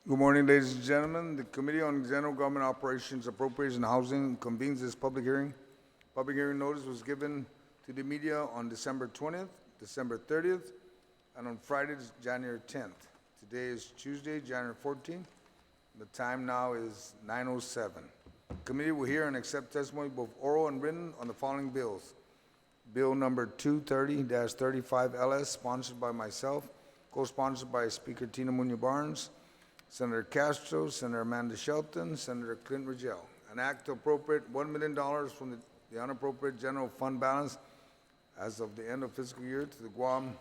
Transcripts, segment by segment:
Good morning, ladies and gentlemen. The Committee on General Government Operations, Appropriations, and Housing convenes this public hearing. Public hearing notice was given to the media on December 20th, December 30th, and on Friday, January 10th. Today is Tuesday, January 14th. The time now is 9:07. The committee will hear and accept testimony, both oral and written, on the following bills. Bill number 230-35 LS, sponsored by myself, co-sponsored by Speaker Tina Munoz-Barnes, Senator Castro, Senator Amanda Shelton, Senator Clint Rigel. An act to appropriate $1 million from the unappropriated general fund balance as of the end of fiscal year to the Guam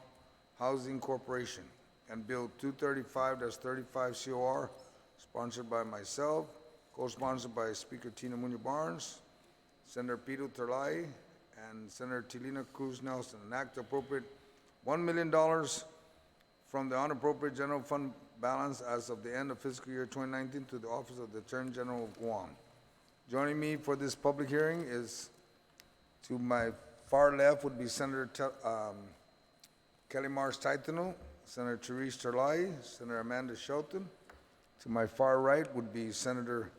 Housing Corporation. And Bill 235-35 COR, sponsored by myself, co-sponsored by Speaker Tina Munoz-Barnes, Senator Pito Terlai, and Senator Tilina Cruz Nelson. An act to appropriate $1 million from the unappropriated general fund balance as of the end of fiscal year 2019 to the Office of the Attorney General of Guam. Joining me for this public hearing is, to my far left would be Senator Kelly Mars Taitano, Senator Therese Terlai, Senator Amanda Shelton. To my far right would be Senator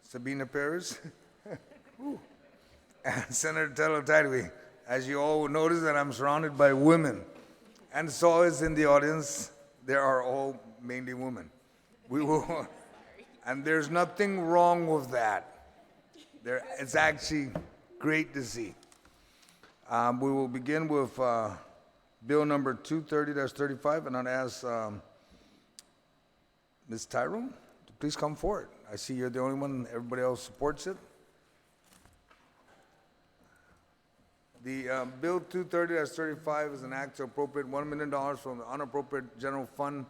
Sabina Perez and Senator Telo Tadwi. As you all will notice that I'm surrounded by women. And so is in the audience, there are all mainly women. And there's nothing wrong with that. It's actually great to see. We will begin with Bill number 230-35, and I'll ask Ms. Tyrone to please come forward. I see you're the only one, everybody else supports it. The Bill 230-35 is an act to appropriate $1 million from the unappropriated general fund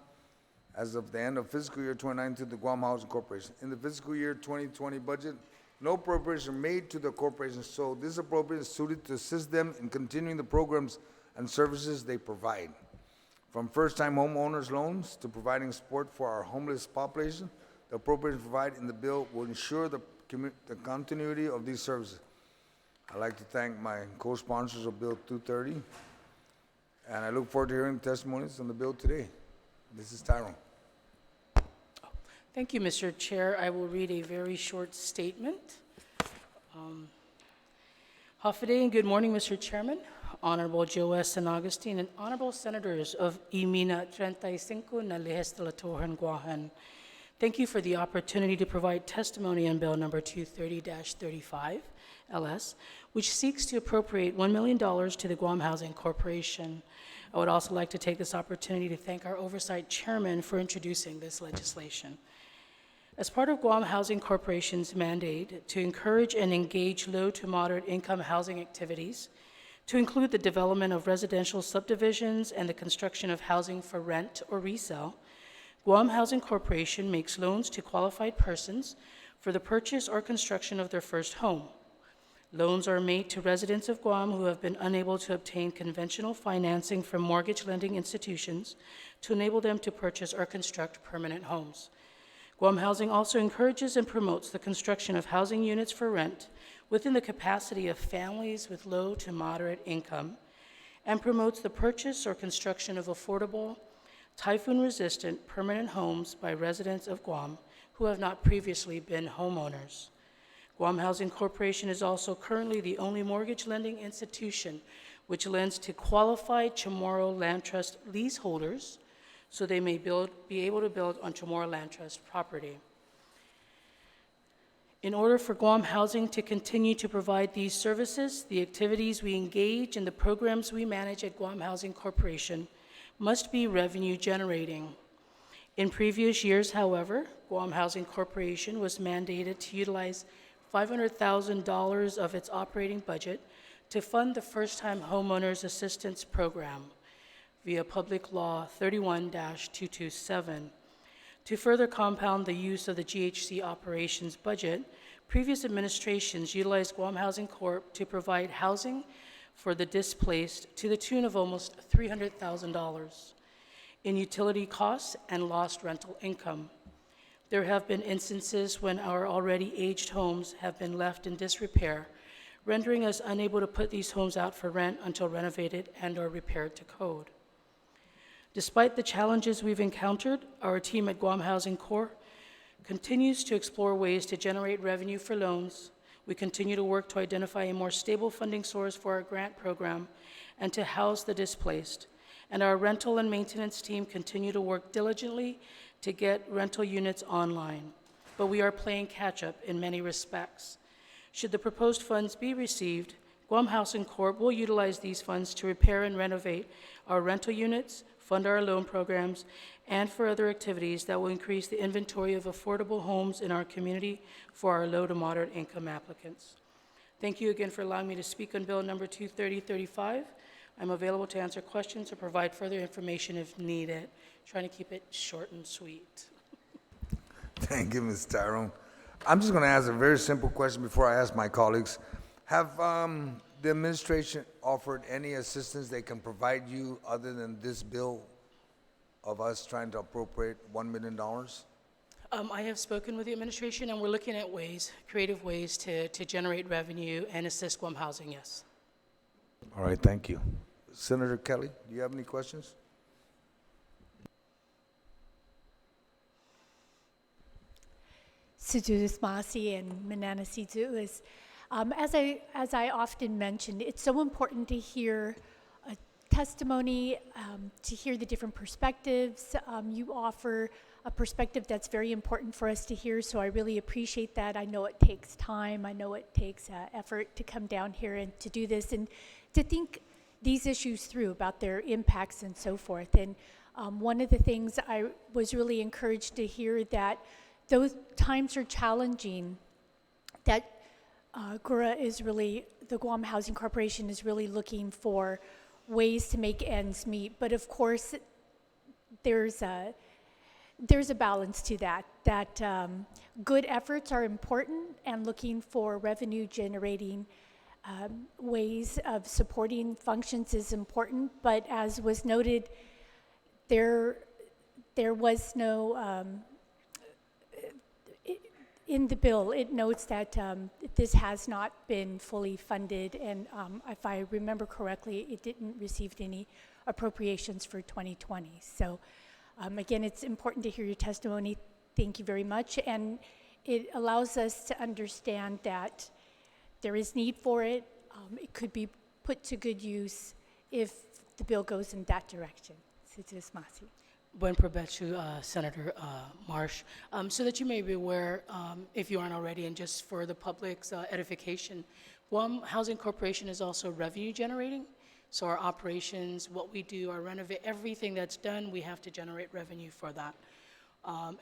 as of the end of fiscal year 2019 to the Guam Housing Corporation. In the fiscal year 2020 budget, no appropriation made to the corporation, so this appropriation is suited to assist them in continuing the programs and services they provide. From first-time homeowners loans to providing support for our homeless population, the appropriation provided in the bill will ensure the continuity of these services. I'd like to thank my co-sponsors of Bill 230, and I look forward to hearing testimonies on the bill today. This is Tyrone. Thank you, Mr. Chair. I will read a very short statement. Hafaday and good morning, Mr. Chairman, Honorable Joe S. and Agustin, and Honorable Senators of Imina 35 na Legislaturan Guahan. Thank you for the opportunity to provide testimony on Bill number 230-35 LS, which seeks to appropriate $1 million to the Guam Housing Corporation. I would also like to take this opportunity to thank our Oversight Chairman for introducing this legislation. As part of Guam Housing Corporation's mandate to encourage and engage low to moderate income housing activities, to include the development of residential subdivisions and the construction of housing for rent or resale, Guam Housing Corporation makes loans to qualified persons for the purchase or construction of their first home. Loans are made to residents of Guam who have been unable to obtain conventional financing from mortgage lending institutions to enable them to purchase or construct permanent homes. Guam Housing also encourages and promotes the construction of housing units for rent within the capacity of families with low to moderate income, and promotes the purchase or construction of affordable, typhoon-resistant permanent homes by residents of Guam who have not previously been homeowners. Guam Housing Corporation is also currently the only mortgage lending institution which lends to qualified Chamorro Land Trust leaseholders so they may be able to build on Chamorro Land Trust property. In order for Guam Housing to continue to provide these services, the activities we engage and the programs we manage at Guam Housing Corporation must be revenue generating. In previous years, however, Guam Housing Corporation was mandated to utilize $500,000 of its operating budget to fund the First-Time Homeowners Assistance Program via Public Law 31-227. To further compound the use of the GHC operations budget, previous administrations utilized Guam Housing Corp. To provide housing for the displaced to the tune of almost $300,000 in utility costs and lost rental income. There have been instances when our already aged homes have been left in disrepair, rendering us unable to put these homes out for rent until renovated and or repaired to code. Despite the challenges we've encountered, our team at Guam Housing Corp. continues to explore ways to generate revenue for loans. We continue to work to identify a more stable funding source for our grant program and to house the displaced. And our rental and maintenance team continue to work diligently to get rental units online. But we are playing catch-up in many respects. Should the proposed funds be received, Guam Housing Corp. Will utilize these funds to repair and renovate our rental units, fund our loan programs, and for other activities that will increase the inventory of affordable homes in our community for our low to moderate income applicants. Thank you again for allowing me to speak on Bill Number 23035. I'm available to answer questions or provide further information if needed. Trying to keep it short and sweet. Thank you, Ms. Tyrone. I'm just going to ask a very simple question before I ask my colleagues. Have the administration offered any assistance they can provide you other than this bill of us trying to appropriate $1 million? I have spoken with the administration, and we're looking at ways, creative ways to generate revenue and assist Guam Housing, yes. All right, thank you. Senator Kelly, do you have any questions? Sujudis Masi and Manana Sizu is, as I often mention, it's so important to hear a testimony, to hear the different perspectives. You offer a perspective that's very important for us to hear, so I really appreciate that. I know it takes time. I know it takes effort to come down here and to do this and to think these issues through about their impacts and so forth. And one of the things I was really encouraged to hear that those times are challenging, that GURA is really, the Guam Housing Corporation is really looking for ways to make ends meet. But of course, there's a balance to that good efforts are important, and looking for revenue generating ways of supporting functions is important. But as was noted, there was no, in the bill, it notes that this has not been fully funded, and if I remember correctly, it didn't receive any appropriations for 2020. So again, it's important to hear your testimony. Thank you very much. And it allows us to understand that there is need for it. It could be put to good use if the bill goes in that direction. Sujudis Masi. Buen provecho, Senator Marsh. So that you may be aware, if you aren't already, and just for the public's edification, Guam Housing Corporation is also revenue generating. So our operations, what we do, our renovate, everything that's done, we have to generate revenue for that.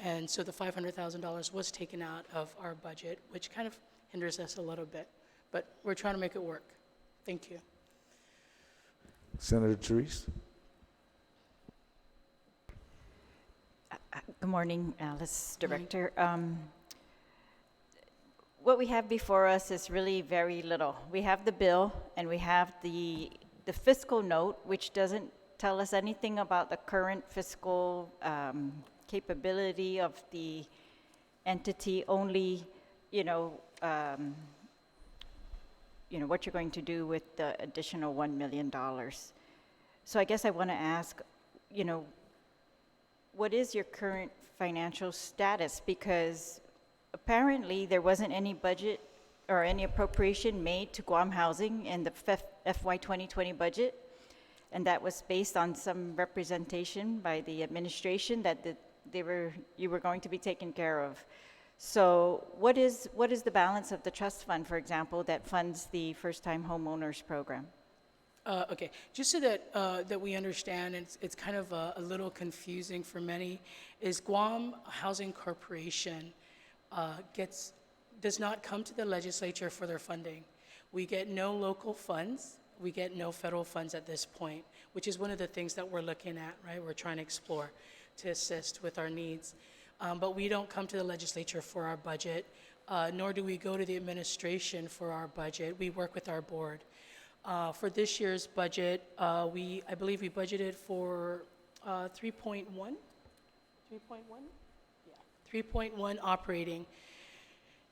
And so the $500,000 was taken out of our budget, which kind of hinders us a little bit. But we're trying to make it work. Thank you. Senator Therese? Good morning, Alice, Director. What we have before us is really very little. We have the bill, and we have the fiscal note, which doesn't tell us anything about the current fiscal capability of the entity, only, what you're going to do with the additional $1 million. So I guess I want to ask, what is your current financial status? Because apparently there wasn't any budget or any appropriation made to Guam Housing in the FY 2020 budget, and that was based on some representation by the administration that you were going to be taken care of. So what is the balance of the trust fund, for example, that funds the first-time homeowners program? Okay, just so that we understand, it's kind of a little confusing for many, is Guam Housing Corporation does not come to the legislature for their funding. We get no local funds, we get no federal funds at this point, which is one of the things that we're looking at, right? We're trying to explore to assist with our needs. But we don't come to the legislature for our budget, nor do we go to the administration for our budget. We work with our board. For this year's budget, I believe we budgeted for 3.1? 3.1? Yeah, 3.1 operating.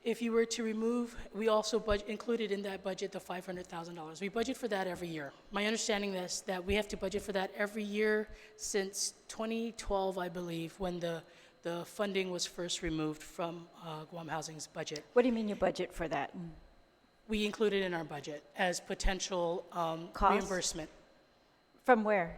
If you were to remove, we also included in that budget the $500,000. We budget for that every year. My understanding is that we have to budget for that every year since 2012, I believe, when the funding was first removed from Guam Housing's budget. What do you mean you budget for that? We include it in our budget as potential Cost? reimbursement, From where?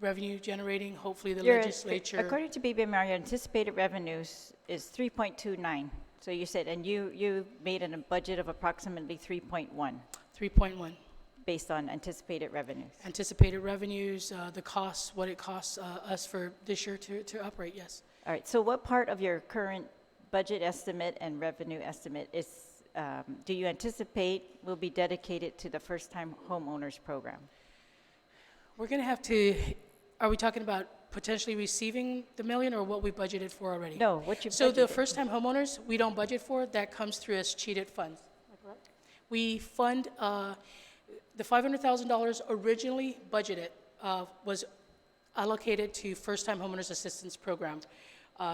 revenue generating, hopefully the Your- legislature. According to BBMR, your anticipated revenues is 3.29. So you said, and you made a budget of approximately 3.1 3.1. based on anticipated revenues. Anticipated revenues, the costs, what it costs us for this year to operate, yes. All right, so what part of your current budget estimate and revenue estimate is, do you anticipate will be dedicated to the first-time homeowners program? We're going to have to, are we talking about potentially receiving the million or what we budgeted for already? No, what you So the budgeted. first-time homeowners, we don't budget for, that comes through as cheated funds. We fund, the $500,000 originally budgeted was allocated to first-time homeowners assistance program,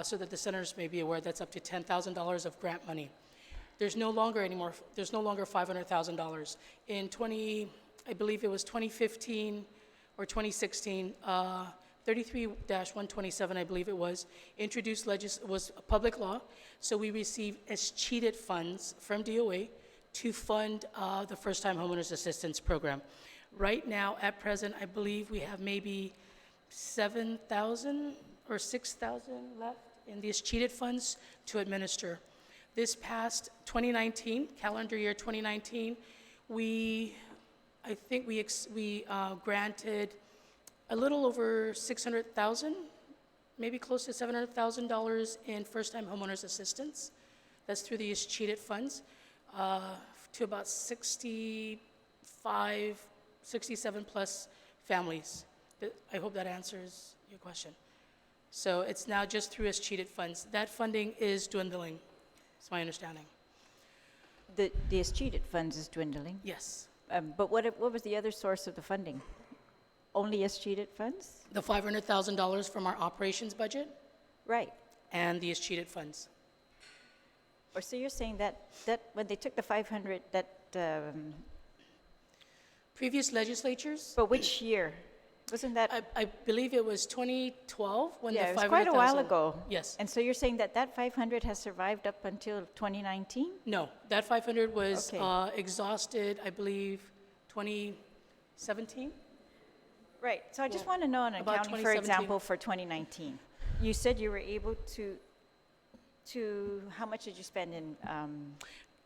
so that the senators may be aware that's up to $10,000 of grant money. There's no longer $500,000. In I believe it was 2015 or 2016, 33-127, I believe it was, introduced was a public law, so we received as cheated funds from DOA to fund the first-time homeowners assistance program. Right now, at present, I believe we have maybe 7,000 or 6,000 left in these cheated funds to administer. This past 2019, calendar year 2019, I think we granted a little over 600,000, maybe close to $700,000 in first-time homeowners assistance. That's through these cheated funds, to about 65, 67 plus families. I hope that answers your question. So it's now just through as cheated funds. That funding is dwindling, it's my understanding. The cheated funds is dwindling. Yes. But what was the other source of the funding? Only cheated funds? The $500,000 from our operations budget Right. and the cheated funds. Or so you're saying that when they took the 500, Previous legislatures, but which year? Wasn't that? I believe it was 2012 when the Yeah, it was 500,000. quite a while ago. Yes. And so you're saying that 500 has survived up until 2019? No, that 500 was Okay. exhausted, I believe, 2017? Right. So I just Yeah. want to know an About accounting, for 2017. example, for 2019. You said you were able to, how much did you spend in,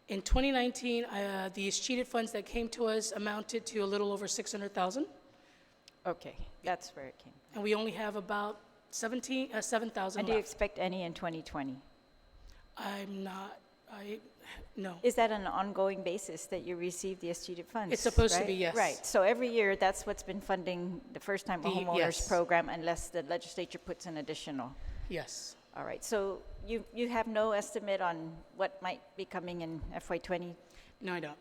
In 2019, these cheated funds that came to us amounted to a little over 600,000, okay, that's where it came. and we only have about 7,000 And do you left. expect any in 2020? No. Is that on an ongoing basis that you receive the cheated funds? It's supposed to right? be, yes. Right. So every year, that's what's been funding the first-time homeowners yes. program unless the legislature puts an additional. Yes. All right. So you have no estimate on what might be coming in FY20? No, I don't.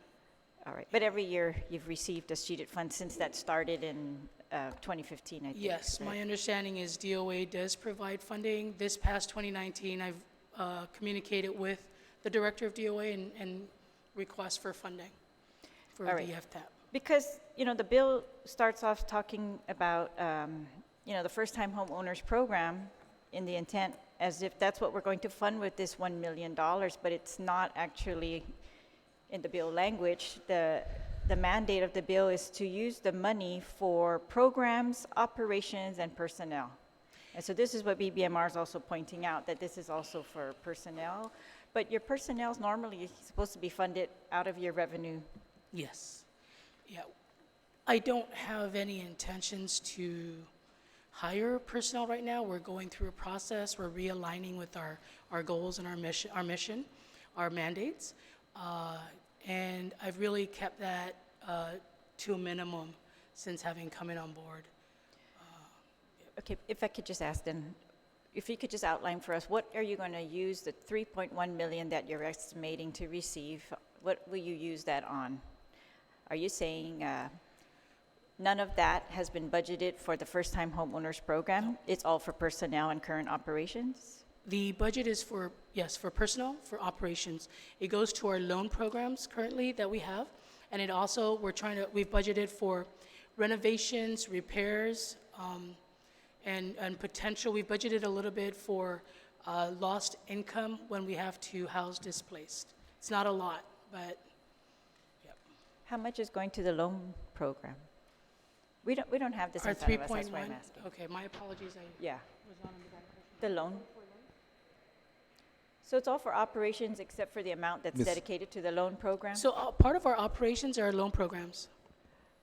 All right. But every year, you've received a cheated fund since that started in 2015, I think. Yes, my right? understanding is DOA does provide funding. This past 2019, I've communicated with the director of DOA and request for funding for All right. the FTAP. Because, the bill starts off talking about, the first-time homeowners program in the intent as if that's what we're going to fund with this $1 million, but it's not actually in the bill language. The mandate of the bill is to use the money for programs, operations, and personnel. And so this is what BBMR is also pointing out, that this is also for personnel. But your personnel is normally supposed to be funded out of your revenue. Yes. Yeah. I don't have any intentions to hire personnel right now. We're going through a process. We're realigning with our goals and our mission, our mandates. And I've really kept that to a minimum since having come in on board. Okay, if I could just ask then, if you could just outline for us, what are you going to use the 3.1 million that you're estimating to receive? What will you use that on? Are you saying none of that has been budgeted for the first-time homeowners program? It's all for personnel and current operations? The budget is for, yes, for personnel, for operations. It goes to our loan programs currently that we have, and it also, we've budgeted for renovations, repairs, and potential, we budgeted a little bit for lost income when we have to house displaced. It's not a lot, but, yep. How much is going to the loan program? We don't have this Our in front of us, that's why 3.1, I'm asking. okay, my apologies, I Yeah, was not under that impression. the loan. So it's all for operations except for the amount that's Miss- dedicated to the loan program? So part of our operations are loan programs.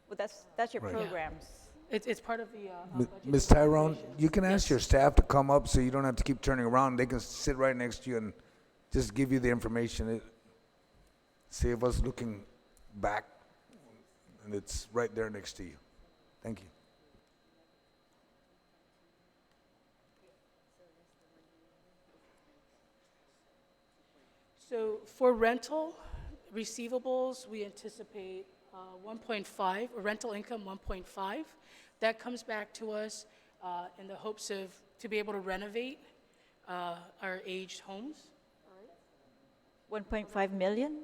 Well, that's your Right. programs. It's part of the M- budget. Ms. for Tyrone, operations. you can ask Yes. your staff to come up so you don't have to keep turning around. They can sit right next to you and just give you the information. Save us looking back, and it's right there next to you. Thank you. So for rental receivables, we anticipate 1.5, or rental income 1.5. That comes back to us in the hopes of, to be able to renovate our aged homes. 1.5 million,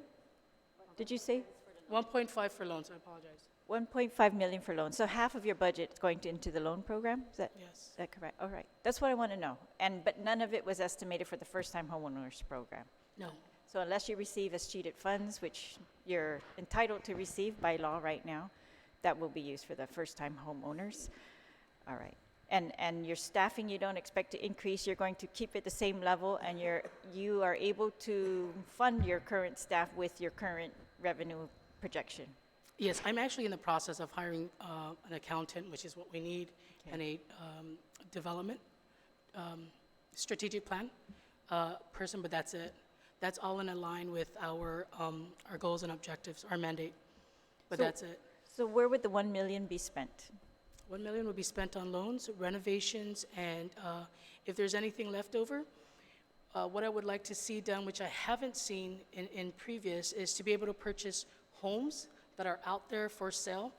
did you say? 1.5 for loans, I apologize. 1.5 million for loans. So half of your budget is going into the loan program? Yes. Is that correct? All right. That's what I want to know. But none of it was estimated for the first-time homeowners program. No. So unless you receive escheated funds, which you're entitled to receive by law right now, that will be used for the first-time homeowners. All right. And your staffing, you don't expect to increase. You're going to keep it the same level, and you are able to fund your current staff with your current revenue projection. Yes, I'm actually in the process of hiring an accountant, which is what we need, and a development strategic plan person, but that's it. That's all in line with our goals and objectives, our mandate, but So- that's it. So where would the 1 million be spent? 1 million will be spent on loans, renovations, and if there's anything left over, what I would like to see done, which I haven't seen in previous, is to be able to purchase homes that are out there for sale,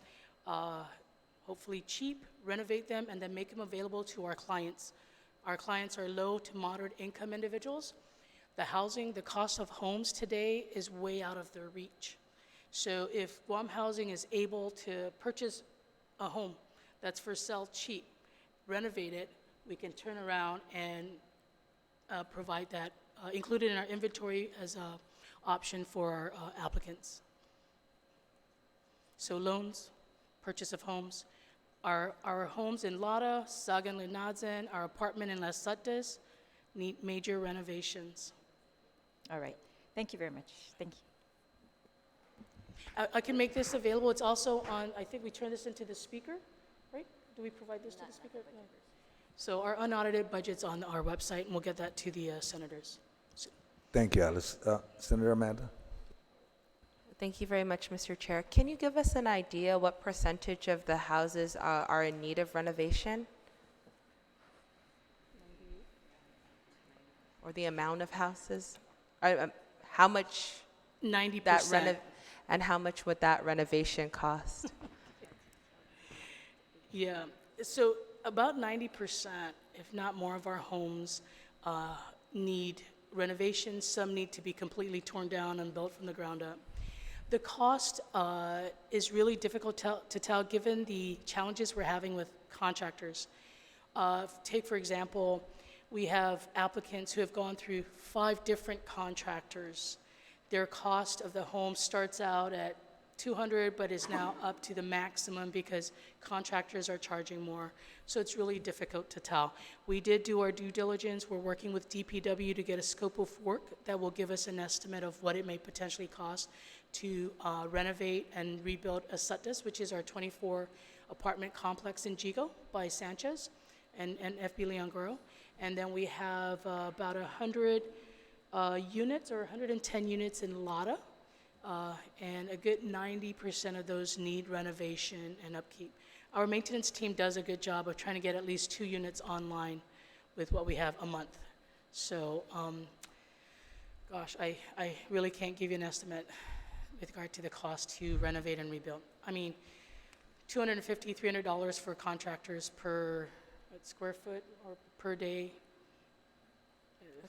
hopefully cheap, renovate them, and then make them available to our clients. Our clients are low to moderate income individuals. The cost of homes today is way out of their reach. So if Guam Housing is able to purchase a home that's for sale cheap, renovate it, we can turn around and provide that, include it in our inventory as an option for our applicants. So loans, purchase of homes. Our homes in Lara, Sagan Linadzen, our apartment in Las Sattes need major renovations. All right. Thank you very much. Thank you. I can make this available. It's also on, I think we turn this into the speaker, right? Do we provide this to the speaker? No. So our unaudited budget's on our website, and we'll get that to the senators. Thank you, Alice. Senator Amanda? Thank you very much, Mr. Chair. Can you give us an idea what percentage of the houses are in need of renovation? Or the amount of houses? How much 90%. and how much would that renovation cost? Yeah, so about 90%, if not more, of our homes need renovations. Some need to be completely torn down and built from the ground up. The cost is really difficult to tell given the challenges we're having with contractors. Take, for example, we have applicants who have gone through 5 different contractors. Their cost of the home starts out at $200, but is now up to the maximum because contractors are charging more. So it's really difficult to tell. We did do our due diligence. We're working with DPW to get a scope of work that will give us an estimate of what it may potentially cost to renovate and rebuild a Suttas, which is our 24 apartment complex in Jigo by Sanchez and FB Leon Guerrero. And then we have about 100 units or 110 units in Lada. And a good 90% of those need renovation and upkeep. Our maintenance team does a good job of trying to get at least 2 units online with what we have a month. So, gosh, I really can't give you an estimate with regard to the cost to renovate and rebuild. I mean, $250, $300 for contractors per square foot or per day.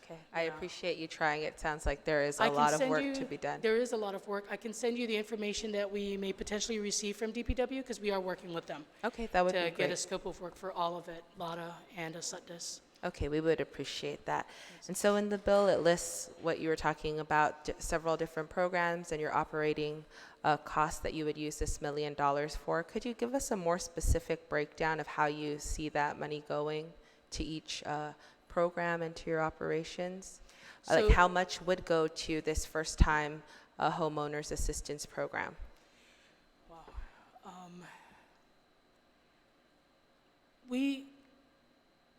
Okay, I appreciate you trying. It sounds like there is I a can lot of send work you- to be done. There is a lot of work. I can send you the information that we may potentially receive from DPW because we are working with them Okay, that would to be get a great. scope of work for all of it, LADA and SUTDIS. Okay, we would appreciate that. And so in the bill, it lists what you were talking about, several different programs and your operating costs that you would use this $1 million for. Could you give us a more specific breakdown of how you see that money going to each program and to your operations? Like So- how much would go to this first-time homeowners assistance program?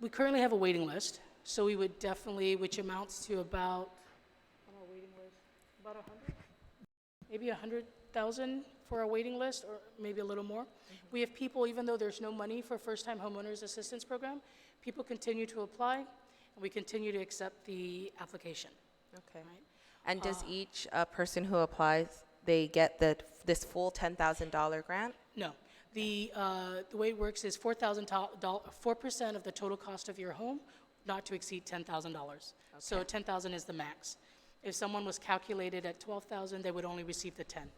We currently have a waiting list, so we would definitely, which amounts to about, on our waiting list, about 100, maybe 100,000 for our waiting list, or maybe a little more. We have people, even though there's no money for first-time homeowners assistance program, people continue to apply, and we continue to accept the application. Okay. Right. And does each person who applies, they get this full $10,000 grant? No. The way it works is 4% of the total cost of your home, not to exceed $10,000. So Okay. 10,000 is the max. If someone was calculated at 12,000, they would only receive the 10.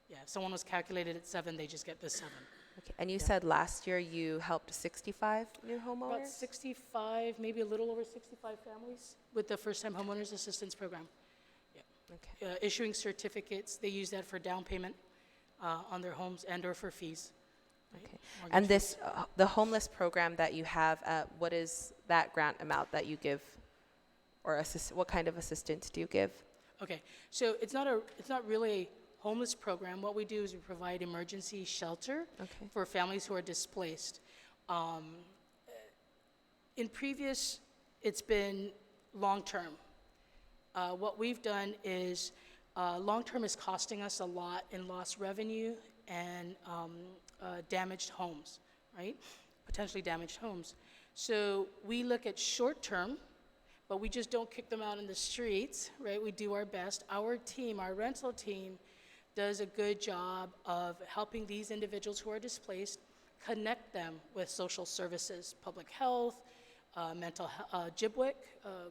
Yeah, if someone was calculated at 7, they just get the 7. Okay. And you said last year you helped 65 new About homeowners? 65, maybe a little over 65 families with the first-time homeowners assistance program. Okay. Issuing certificates, they use that for down payment on their homes and/or for fees. Right? Okay. Mortgage And fees. this, the homeless program that you have, what is that grant amount that you give? Or what kind of assistance do you give? Okay, so it's not really a homeless program. What we do is we provide emergency shelter Okay. for families who are displaced. In previous, it's been long-term. What we've done is, long-term is costing us a lot in lost revenue and damaged homes, right? Potentially damaged homes. So we look at short-term, but we just don't kick them out in the streets, right? We do our best. Our team, our rental team, does a good job of helping these individuals who are displaced, connect them with social services, public health, mental health, GBWIC,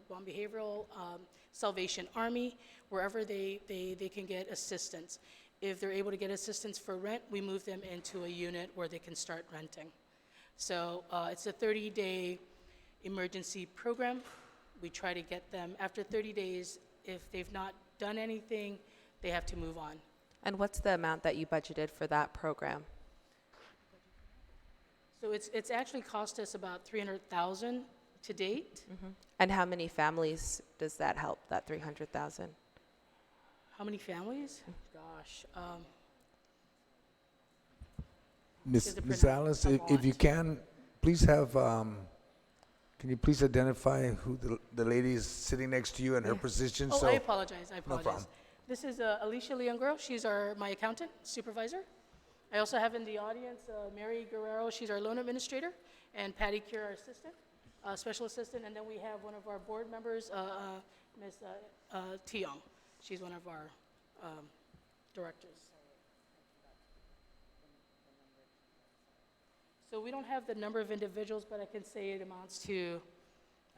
Guam Behavioral, Salvation Army, wherever they can get assistance. If they're able to get assistance for rent, we move them into a unit where they can start renting. So it's a 30-day emergency program. We try to get them, after 30 days, if they've not done anything, they have to move on. And what's the amount that you budgeted for that program? So it's actually cost us about $300,000 to date. And how many families does that help, that 300,000? How many families? Gosh, Ms. the Ms. printout. Alice, A if you lot. can, please have, can you please identify who the lady is sitting next to you and her position? oh, So I apologize, I apologize. problem. This is Alicia Leongro, she's my accountant, supervisor. I also have in the audience Mary Guerrero, she's our loan administrator, and Patty Cure, our assistant, special assistant, and then we have one of our board members, Ms. Tiong. She's one of our directors. So we don't have the number of individuals, but I can say it amounts to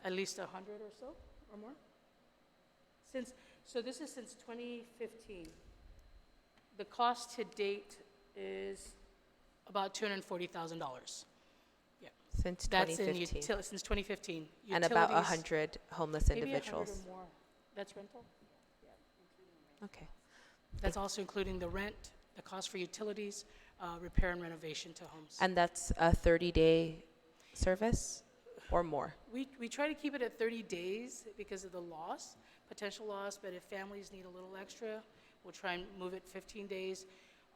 at least 100 or so, or more. So this is since 2015. The cost to date is about $240,000. Yeah, Since that's in 2015? since 2015. And about Utilities, 100 homeless maybe 100 individuals? or more. That's rental. Okay. That's also including the rent, the cost for utilities, repair and renovation to homes. And that's a 30-day service or more? We try to keep it at 30 days because of the loss, potential loss, but if families need a little extra, we'll try and move it 15 days.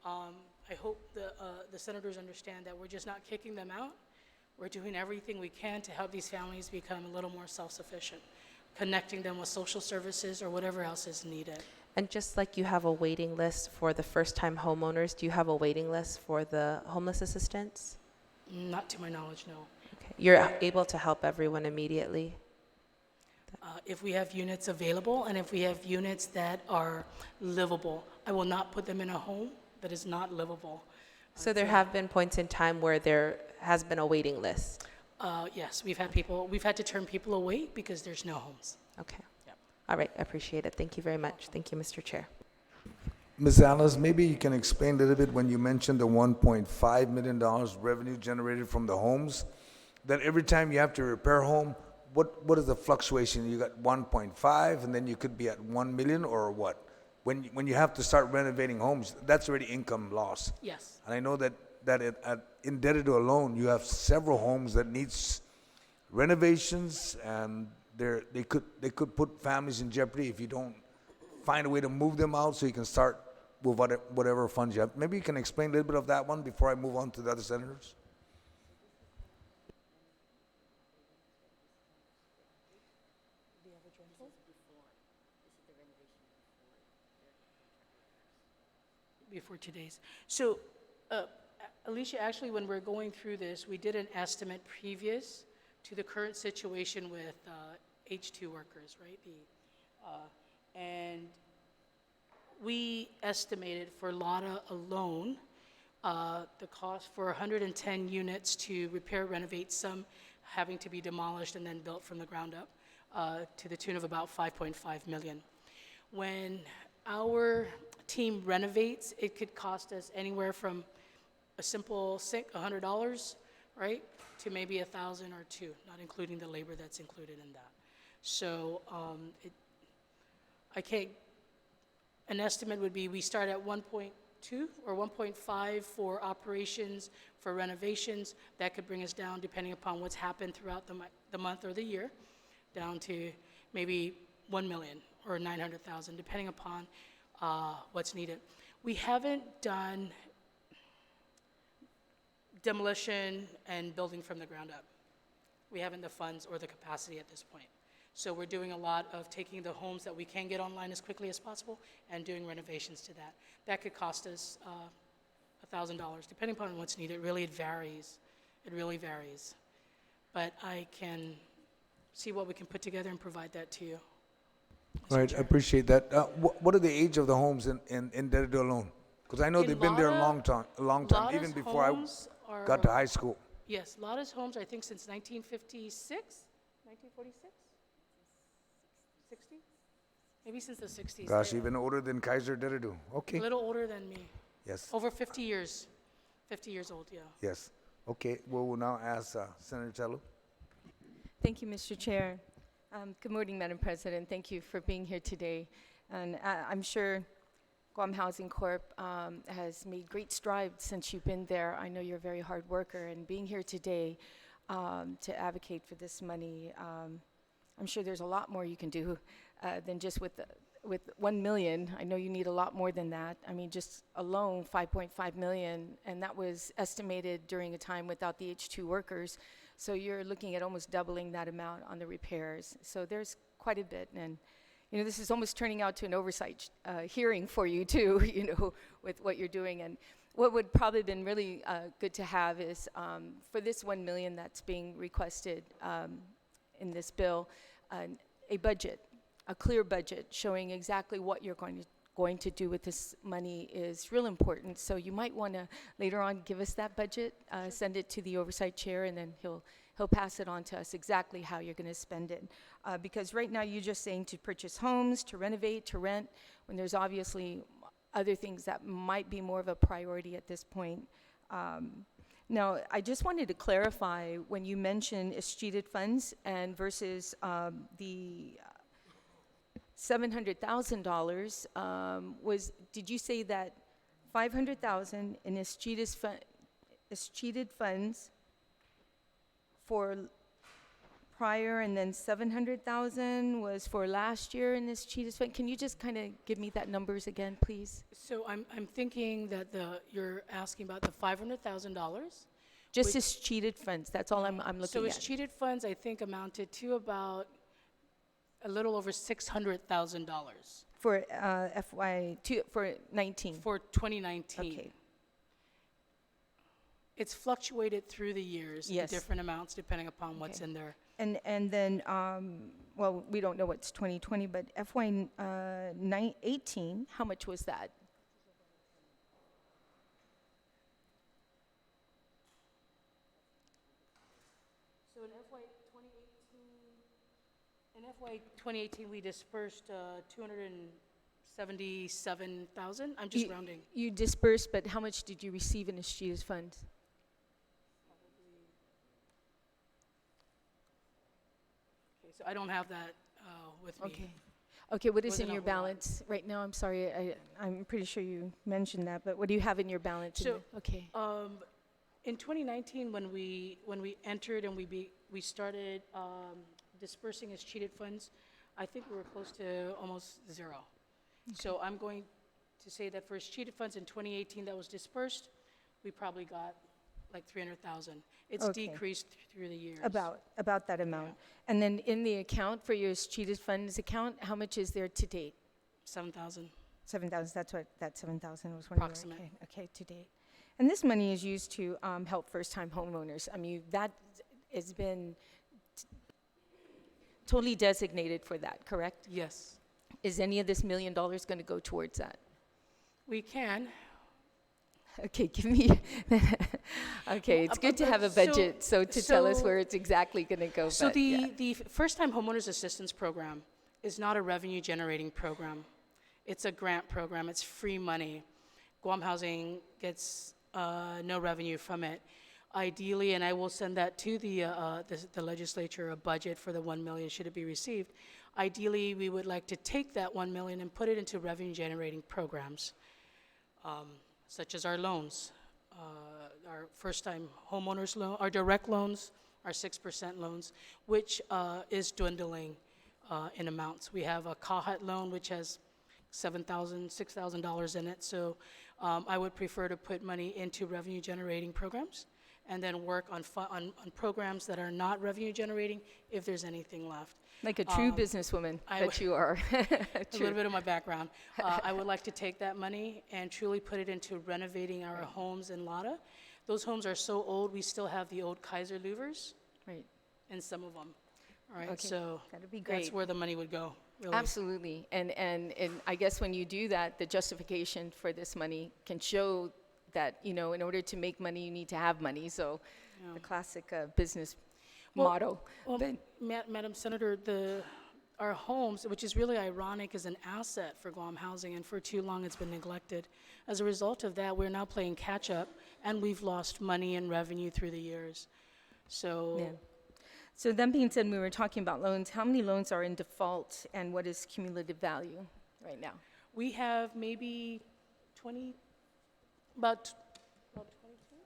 I hope the senators understand that we're just not kicking them out. We're doing everything we can to help these families become a little more self-sufficient, connecting them with social services or whatever else is needed. And just like you have a waiting list for the first-time homeowners, do you have a waiting list for the homeless assistance? Not to my knowledge, no. Okay. You're able to help everyone immediately? If we have units available and if we have units that are livable, I will not put them in a home that is not livable. So there have been points in time where there has been a waiting list? Yes, we've had to turn people away because there's no homes. Okay. Yep. All right, I appreciate it. Thank you very much. Thank you, Mr. Chair. Ms. Alice, maybe you can explain a little bit when you mentioned the $1.5 million revenue generated from the homes, that every time you have to repair a home, what is the fluctuation? You got 1.5 and then you could be at 1 million or what? When you have to start renovating homes, that's already income loss. Yes. And I know that in Dededo alone, you have several homes that needs renovations, and they could put families in jeopardy if you don't find a way to move them out so you can start with whatever funds you have. Maybe you can explain a little bit of that one before I move on to the other senators. Before today's. So, Alicia, actually, when we're going through this, we did an estimate previous to the current situation with H2 workers, right? And we estimated for Lada alone, the cost for 110 units to repair, renovate, some having to be demolished and then built from the ground up, to the tune of about 5.5 million. When our team renovates, it could cost us anywhere from a simple $100, right, to maybe 1,000 or two, not including the labor that's included in that. So I can't. An estimate would be we start at 1.2 or 1.5 for operations, for renovations. That could bring us down, depending upon what's happened throughout the month or the year, down to maybe 1 million or 900,000, depending upon what's needed. We haven't done demolition and building from the ground up. We haven't the funds or the capacity at this point. So we're doing a lot of taking the homes that we can get online as quickly as possible and doing renovations to that. That could cost us $1,000, depending upon what's needed. Really, it varies. It really varies. But I can see what we can put together and provide that to you. All right, I appreciate that. What are the age of the homes in Dededo alone? Because I know In they've been there a Lada- long time, Lada's even before I homes are, got to high school. yes, Lada's homes, I think since 1956, 1946, 60, maybe since the 60s. Gosh, They're even older than Kaiser Dededo. a Okay, little older than me, yes, over 50 years, 50 years old, yeah. yes. Okay, well, we'll now ask Senator Tello. Thank you, Mr. Chair. Good morning, Madam President. Thank you for being here today. And I'm sure Guam Housing Corp. Has made great strides since you've been there. I know you're a very hard worker, and being here today to advocate for this money, I'm sure there's a lot more you can do than just with 1 million. I know you need a lot more than that. I mean, just alone 5.5 million, and that was estimated during a time without the H2 workers. So you're looking at almost doubling that amount on the repairs. So there's quite a bit, and this is almost turning out to an oversight hearing for you too, with what you're doing. And what would probably have been really good to have is for this 1 million that's being requested in this bill, a budget, a clear budget showing exactly what you're going to do with this money is real important. So you might want to later on give us that budget, send it to the oversight chair, and then he'll pass it on to us exactly how you're going to spend it. Because right now you're just saying to purchase homes, to renovate, to rent, when there's obviously other things that might be more of a priority at this point. Now, I just wanted to clarify when you mentioned escheated funds and versus the $700,000 did you say that 500,000 in escheated funds for prior, and then 700,000 was for last year in escheated fund? Can you just kind of give me that numbers again, please? So I'm thinking that you're asking about the $500,000. Just escheated funds, that's all I'm looking So at. escheated funds, I think, amounted to about a little over $600,000 For for 19. for 2019. Okay. It's fluctuated through the years, Yes. different amounts depending upon what's Okay. in there. And then, well, we don't know what's 2020, but FY 18, how much was that? So in FY FY 2018, we dispersed 277,000. I'm just rounding. You dispersed, but how much did you receive in Estrellas funds? Okay, so I don't have that with me. Okay. Okay, what is Wasn't in a your whole lot. balance right now? I'm sorry, I'm pretty sure you mentioned that, but what do you have in your balance? So, Okay. In 2019, when we entered and we started dispersing as cheated funds, I think we were close to almost zero. So I'm going to say that for cheated funds in 2018 that was dispersed, we probably got like 300,000. It's Okay. decreased through the years. About that amount. And then in the account, for your cheated funds account, how much is there to date? 7,000. 7,000, that's what, that 7,000 was wondering. Approximate. Okay, to date. And this money is used to help first-time homeowners. I mean, that has been totally designated for that, correct? Yes, Is any of this $1 million going to go towards that? we can. Okay, give me, okay, it's good to have a So- budget, so to tell us so- where it's exactly going to go. So but, yeah. the first-time homeowners assistance program is not a revenue-generating program. It's a grant program. It's free money. Guam Housing gets no revenue from it. Ideally, and I will send that to the legislature, a budget for the 1 million should it be received. Ideally, we would like to take that 1 million and put it into revenue-generating programs, such as our loans, our first-time homeowners loan, our direct loans, our 6% loans, which is dwindling in amounts. We have a Kahat loan, which has $7,000, $6,000 in it. So I would prefer to put money into revenue-generating programs and then work on programs that are not revenue-generating if there's anything left. Like a true businesswoman I that you are. A little bit of my background. I would like to take that money and truly put it into renovating our homes in Lada. Those homes are so old, we still have the old Kaiser louvers Right. in some of them. All right, Okay, so that'd be that's great. where the money would go, really. Absolutely. And I guess when you do that, the justification for this money can show that, you know, in order to make money, you need to have money. So Yeah. the classic business Well- motto. Well, But- Madam Senator, our homes, which is really ironic, is an asset for Guam Housing, and for too long it's been neglected. As a result of that, we're now playing catch-up, and we've lost money and revenue through the years. So Yeah. So that being said, we were talking about loans. How many loans are in default and what is cumulative value right now? we have maybe 20, about 22?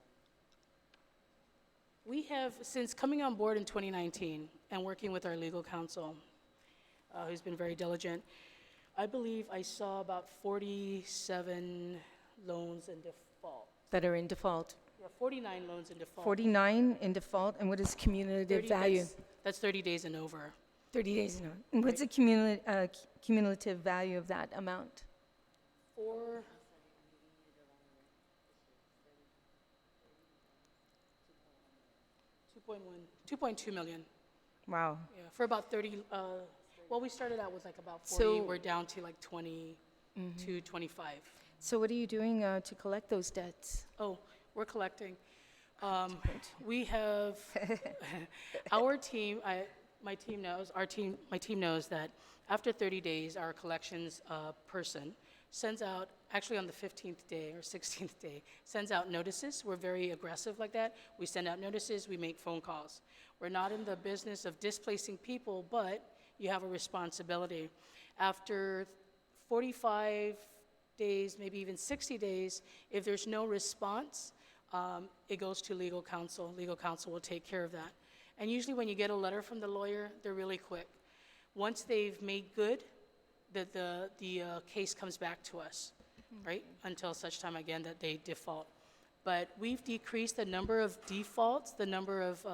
We have, since coming on board in 2019 and working with our legal counsel, who's been very diligent, I believe I saw about 47 loans in default. That are in default? Yeah, 49 loans in default. 49 in default, and what is cumulative 30 value? That's 30 days and over. 30 days now. And what's the cumulative value of that amount? For 2.2 million. Wow. Yeah, for about 30, well, we started out with like about 40, So- we're down to like 20 to 25. So what are you doing to collect those debts? Oh, we're collecting. We have, our team, my team knows, my team knows that after 30 days, our collections person sends out, actually on the 15th day or 16th day, sends out notices. We're very aggressive like that. We send out notices, we make phone calls. We're not in the business of displacing people, but you have a responsibility. After 45 days, maybe even 60 days, if there's no response, it goes to legal counsel. Legal counsel will take care of that. And usually when you get a letter from the lawyer, they're really quick. Once they've made good, the case comes back to us, right? Until such time again that they default. But we've decreased the number of defaults, the number of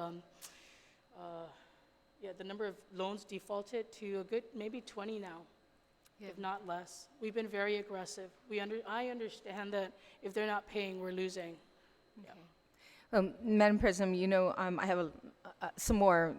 loans defaulted to a good maybe 20 now, if not less. We've been very aggressive. I understand that if they're not paying, we're losing. Yeah. Madam President, you know, I have some more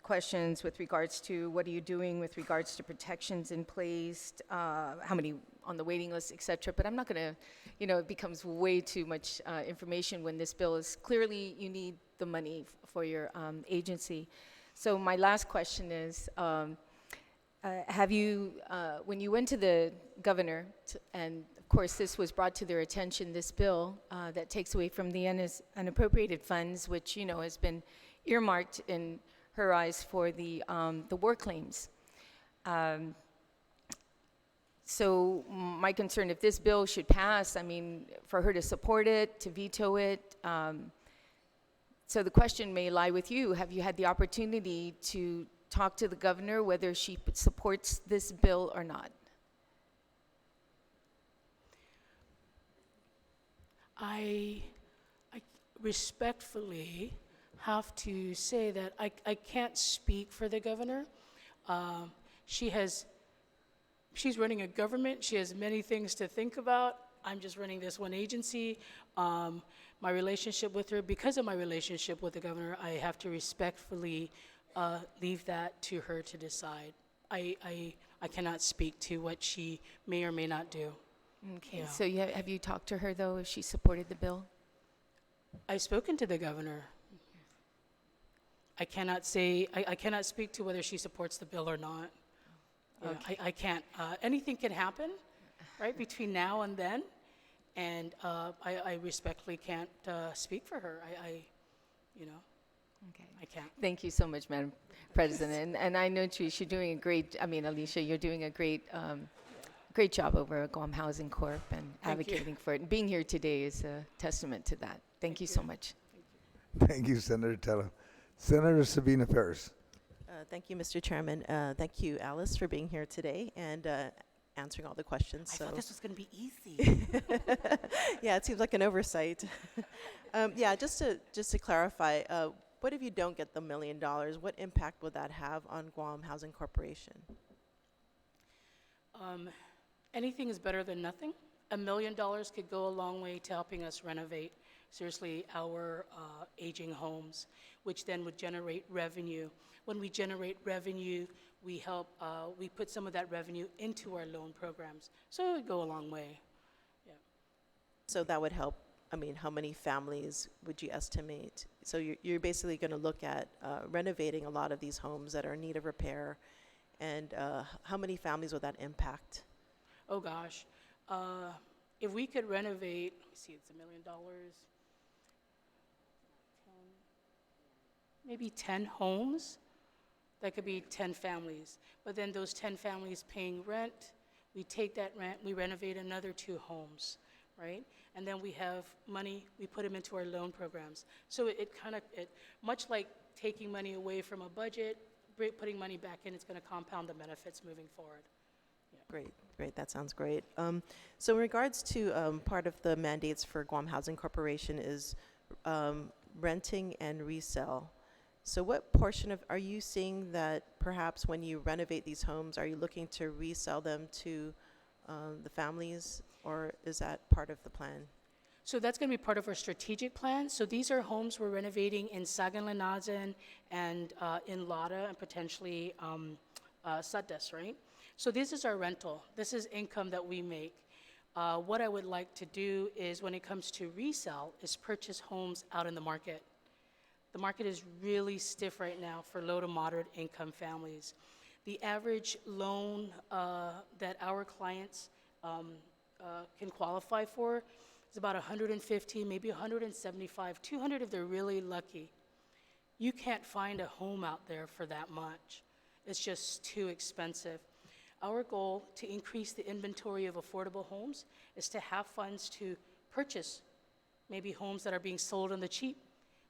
questions with regards to what are you doing with regards to protections in place, how many on the waiting list, et cetera. But I'm not going to, you know, it becomes way too much information when this bill is clearly you need the money for your agency. So my last question is, Have you, when you went to the governor, and of course this was brought to their attention, this bill that takes away from the unappropriated funds, which has been earmarked in her eyes for the war claims. So my concern, if this bill should pass, I mean, for her to support it, to veto it. So the question may lie with you. Have you had the opportunity to talk to the governor whether she supports this bill or not? I respectfully have to say that I can't speak for the governor. She's running a government. She has many things to think about. I'm just running this one agency. My relationship with her, because of my relationship with the governor, I have to respectfully leave that to her to decide. I cannot speak to what she may or may not do. Okay, Yeah. so have you talked to her, though, if she supported the bill? I've spoken to the governor. I cannot say, I cannot speak to whether she supports the bill or not. Yeah, Okay. I can't. Anything can happen, right, between now and then, and I respectfully can't speak for her. Okay. I can't. Thank you so much, Madam President. And I know, Trish, you're doing a great, Alicia, you're doing a great job over at Guam Housing Corp. and Thank you. advocating for it. And being here today is a testament to that. Thank you so much. Thank you, Senator Tello. Senator Sabina Ferris. Thank you, Mr. Chairman. Thank you, Alice, for being here today and answering all the questions. I thought this was going to be easy. Yeah, it seems like an oversight. Yeah, just to clarify, what if you don't get the $1 million? What impact would that have on Guam Housing Corporation? Anything is better than nothing. $1 million could go a long way to helping us renovate, seriously, our aging homes, which then would generate revenue. When we generate revenue, we help, we put some of that revenue into our loan programs. So it would go a long way. Yeah. So that would help. I mean, how many families would you estimate? So you're basically going to look at renovating a lot of these homes that are in need of repair. And how many families will that impact? Oh gosh, if we could renovate, let me see, it's $1 million, maybe 10 homes, that could be 10 families. But then those 10 families paying rent, we take that rent, we renovate another 2 homes, right? And then we have money, we put them into our loan programs. So it kind of, much like taking money away from a budget, putting money back in, it's going to compound the benefits moving forward. Great, that sounds great. So in regards to part of the mandates for Guam Housing Corporation is renting and resell. So what portion of, are you seeing that perhaps when you renovate these homes, are you looking to resell them to the families, or is that part of the plan? So that's going to be part of our strategic plan. So these are homes we're renovating in Sagan-Lanazen and in Lada and potentially Sadas, right? So this is our rental. This is income that we make. What I would like to do is, when it comes to resale, is purchase homes out in the market. The market is really stiff right now for low to moderate income families. The average loan that our clients can qualify for is about 150, maybe 175, 200 if they're really lucky. You can't find a home out there for that much. It's just too expensive. Our goal to increase the inventory of affordable homes is to have funds to purchase maybe homes that are being sold on the cheap,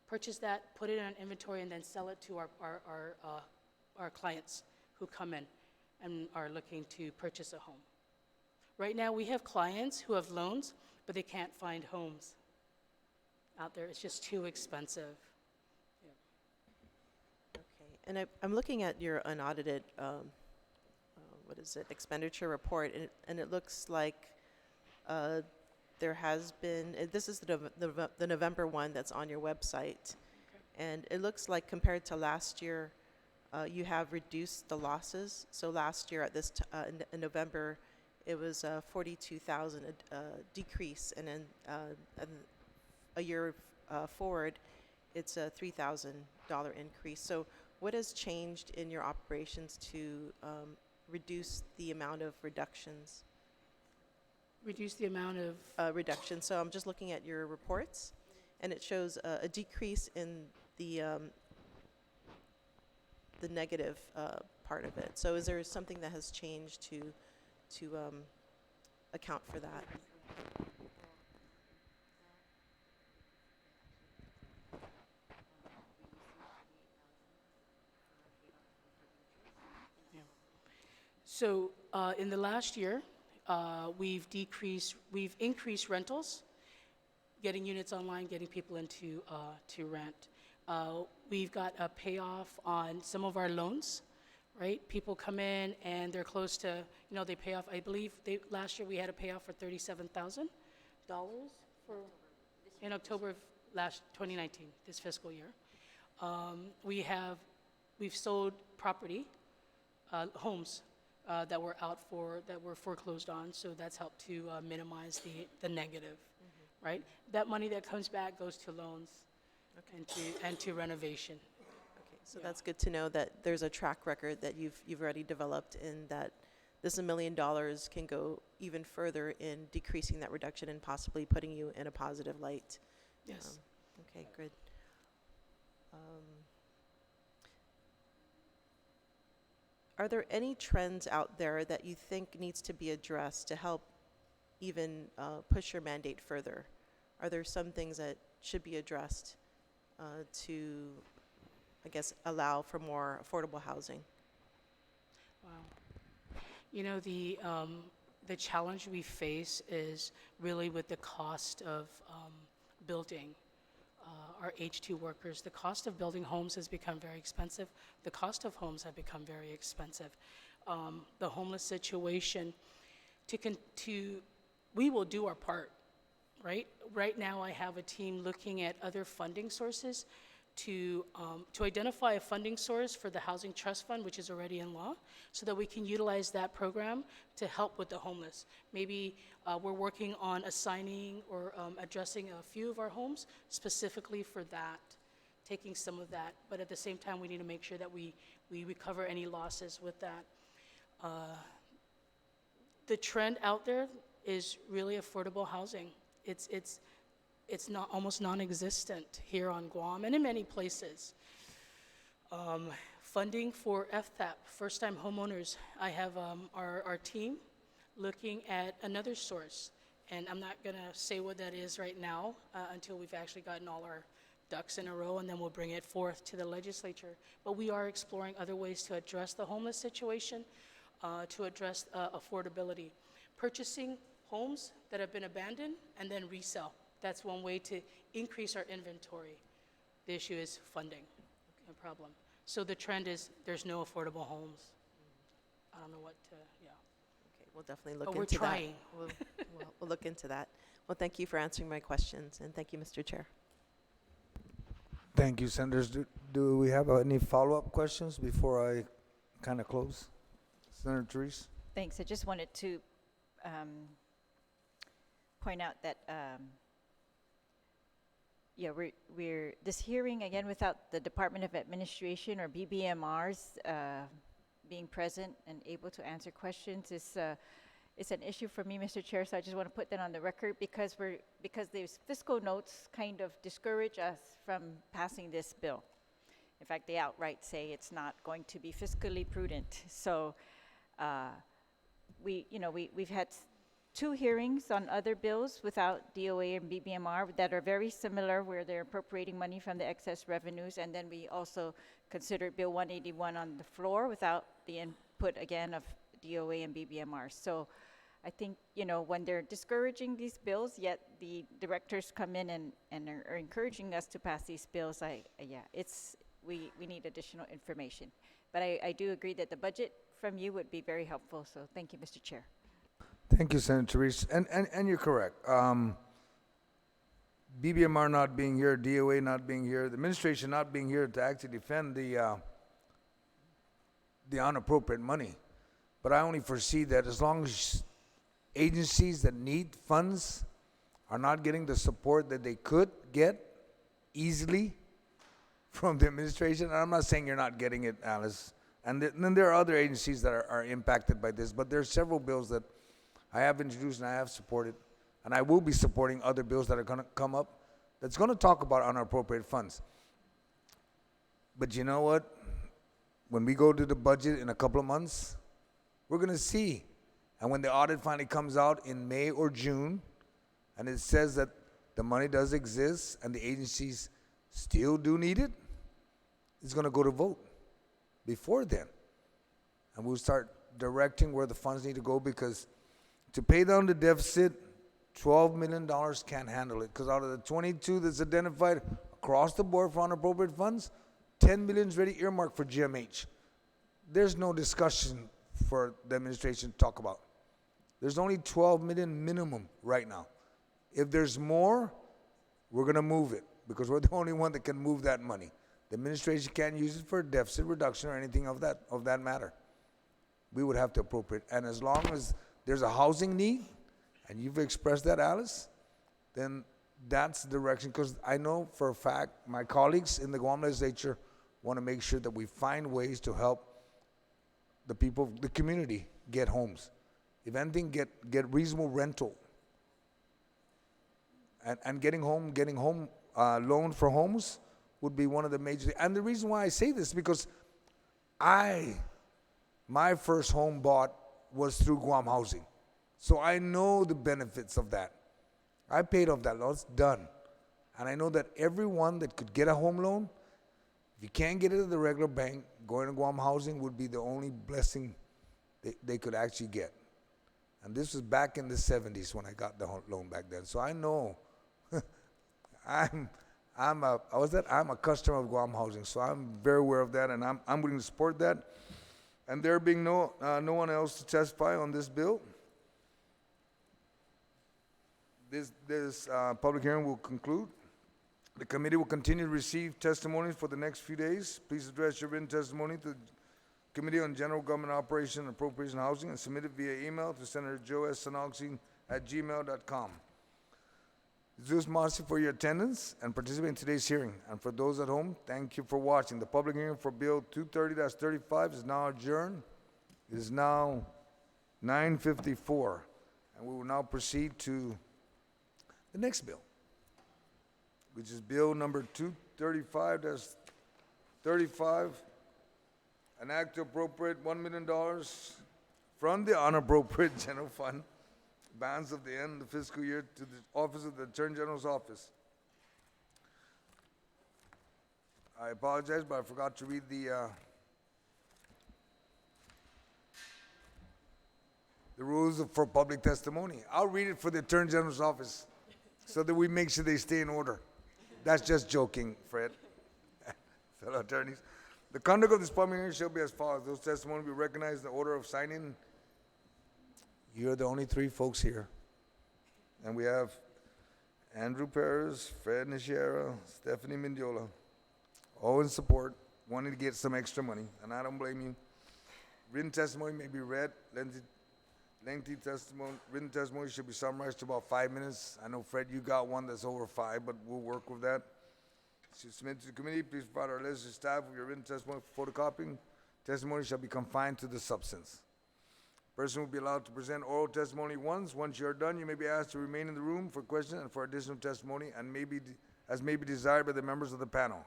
purchase that, put it in an inventory, and then sell it to our clients who come in and are looking to purchase a home. Right now, we have clients who have loans, but they can't find homes out there. It's just too expensive. Okay, and I'm looking at your unaudited, expenditure report, and it looks like there has been, this is the November one that's on your website, and it looks like compared to last year, you have reduced the losses. So last year at this in November, it was 42,000 decrease, and then a year forward, it's a $3,000 increase. So what has changed in your operations to reduce the amount of reductions. Reduce the amount of, Reduction. So I'm just looking at your reports, and it shows a decrease in the negative part of it. So is there something that has changed to account for that? so in the last year, we've increased rentals, getting units online, getting people into to rent. We've got a payoff on some of our loans, right? People come in and they're close to, they pay off, I believe, last year we had a payoff for $37,000 for, in October of 2019, this fiscal year. We've sold property, homes, that were foreclosed on, so that's helped to minimize the negative, right? That money that comes back goes to loans and to renovation. Okay, so Yeah. that's good to know that there's a track record that you've already developed, and that this $1 million can go even further in decreasing that reduction and possibly putting you in a positive light. Yes. Okay, good. Are there any trends out there that you think needs to be addressed to help even push your mandate further? Are there some things that should be addressed to, I guess, allow for more affordable housing? Wow. The challenge we face is really with the cost of building our H2 workers. The cost of building homes has become very expensive. The cost of homes have become very expensive. The homeless situation, we will do our part, right? Right now I have a team looking at other funding sources to identify a funding source for the Housing Trust Fund, which is already in law, so that we can utilize that program to help with the homeless. Maybe we're working on assigning or addressing a few of our homes specifically for that, taking some of that, but at the same time, we need to make sure that we recover any losses with that. The trend out there is really affordable housing. It's not almost non-existent here on Guam and in many places. Funding for FTAP, first-time homeowners. I have our team looking at another source, and I'm not gonna say what that is right now until we've actually gotten all our ducks in a row, and then we'll bring it forth to the legislature. But we are exploring other ways to address the homeless situation, to address affordability. Purchasing homes that have been abandoned and then resell. That's one way to increase our inventory. The issue is funding, no problem. So the trend is there's no affordable homes. I don't know what to, yeah. Okay, we'll definitely look But we're into trying. that. We'll look into that. Well, thank you for answering my questions, and thank you, Mr. Chair. Thank you, Senators. Do we have any follow-up questions before I kind of close? Senator Therese? Thanks. I just wanted to point out that we're this hearing again without the Department of Administration or BBMRs being present and able to answer questions is it's an issue for me, Mr. Chair. So I just want to put that on the record because these fiscal notes kind of discourage us from passing this bill. In fact, they outright say it's not going to be fiscally prudent. So we've had 2 hearings on other bills without DOA and BBMR that are very similar, where they're appropriating money from the excess revenues, and then we also considered Bill 181 on the floor without the input again of DOA and BBMR. So I think, when they're discouraging these bills, yet the directors come in and are encouraging us to pass these bills, we need additional information. But I do agree that the budget from you would be very helpful, so thank you, Mr. Chair. Thank you, Senator Therese. And you're correct. BBMR not being here, DOA not being here, the administration not being here to actually defend the unappropriate money. But I only foresee that as long as agencies that need funds are not getting the support that they could get easily from the administration, and I'm not saying you're not getting it, Alice, And then there are other agencies that are impacted by this, but there are several bills that I have introduced and I have supported, and I will be supporting other bills that are going to come up that's going to talk about unappropriated funds. But you know what? When we go to the budget in a couple of months, we're going to see. And when the audit finally comes out in May or June, and it says that the money does exist and the agencies still do need it, it's going to go to vote before then. And we'll start directing where the funds need to go, because to pay down the deficit, $12 million can't handle it. Because out of the 22 that's identified across the board for unappropriated funds, 10 million is already earmarked for GMH. There's no discussion for the administration to talk about. There's only 12 million minimum right now. If there's more, we're going to move it, because we're the only one that can move that money. The administration can't use it for deficit reduction or anything of that matter. We would have to appropriate. And as long as there's a housing need, and you've expressed that, Alice, then that's the direction. Because I know for a fact my colleagues in the Guam legislature want to make sure that we find ways to help the people, the community, get homes. If anything, get reasonable rental. And getting home loan for homes would be one of the major. And the reason why I say this is because my first home bought was through Guam Housing. So I know the benefits of that. I paid off that loan, it's done. And I know that everyone that could get a home loan, if you can't get it at the regular bank, going to Guam Housing would be the only blessing they could actually get. And this was back in the 70s when I got the loan back then. So I know I'm a customer of Guam Housing, so I'm very aware of that, and I'm willing to support that. And there being no one else to testify on this bill, this public hearing will conclude. The committee will continue to receive testimonies for the next few days. Please address your written testimony to the Committee on General Government Operation and Appropriation Housing and submit it via email to Senator Joe S. Augustine at gmail.com. Zeus Marcy for your attendance and participating in today's hearing. And for those at home, thank you for watching. The public hearing for Bill 230-35 is now adjourned. It is now 9:54, and we will now proceed to the next bill, which is Bill number 235-35, an act to appropriate $1 million from the unappropriated general fund balance of the end of the fiscal year to the Office of the Attorney General's office. I apologize, but I forgot to read the rules for public testimony. I'll read it for the Attorney General's office so that we make sure they stay in order. That's just joking, Fred. Fellow attorneys. The conduct of this public hearing shall be as follows. Those testimonies will be recognized in the order of signing. You're the only three folks here. And we have Andrew Perez, Fred Nishiera, Stephanie Mendiola, all in support, wanting to get some extra money, and I don't blame you. Written testimony may be read. Lengthy testimony, written testimony should be summarized to about 5 minutes. I know, Fred, you got one that's over 5, but we'll work with that. Should submit to the committee. Please provide our legislative staff with your written testimony for photocopying. Testimony shall be confined to the substance. Person will be allowed to present oral testimony once. Once you are done, you may be asked to remain in the room for questions and for additional testimony, and as may be desired by the members of the panel.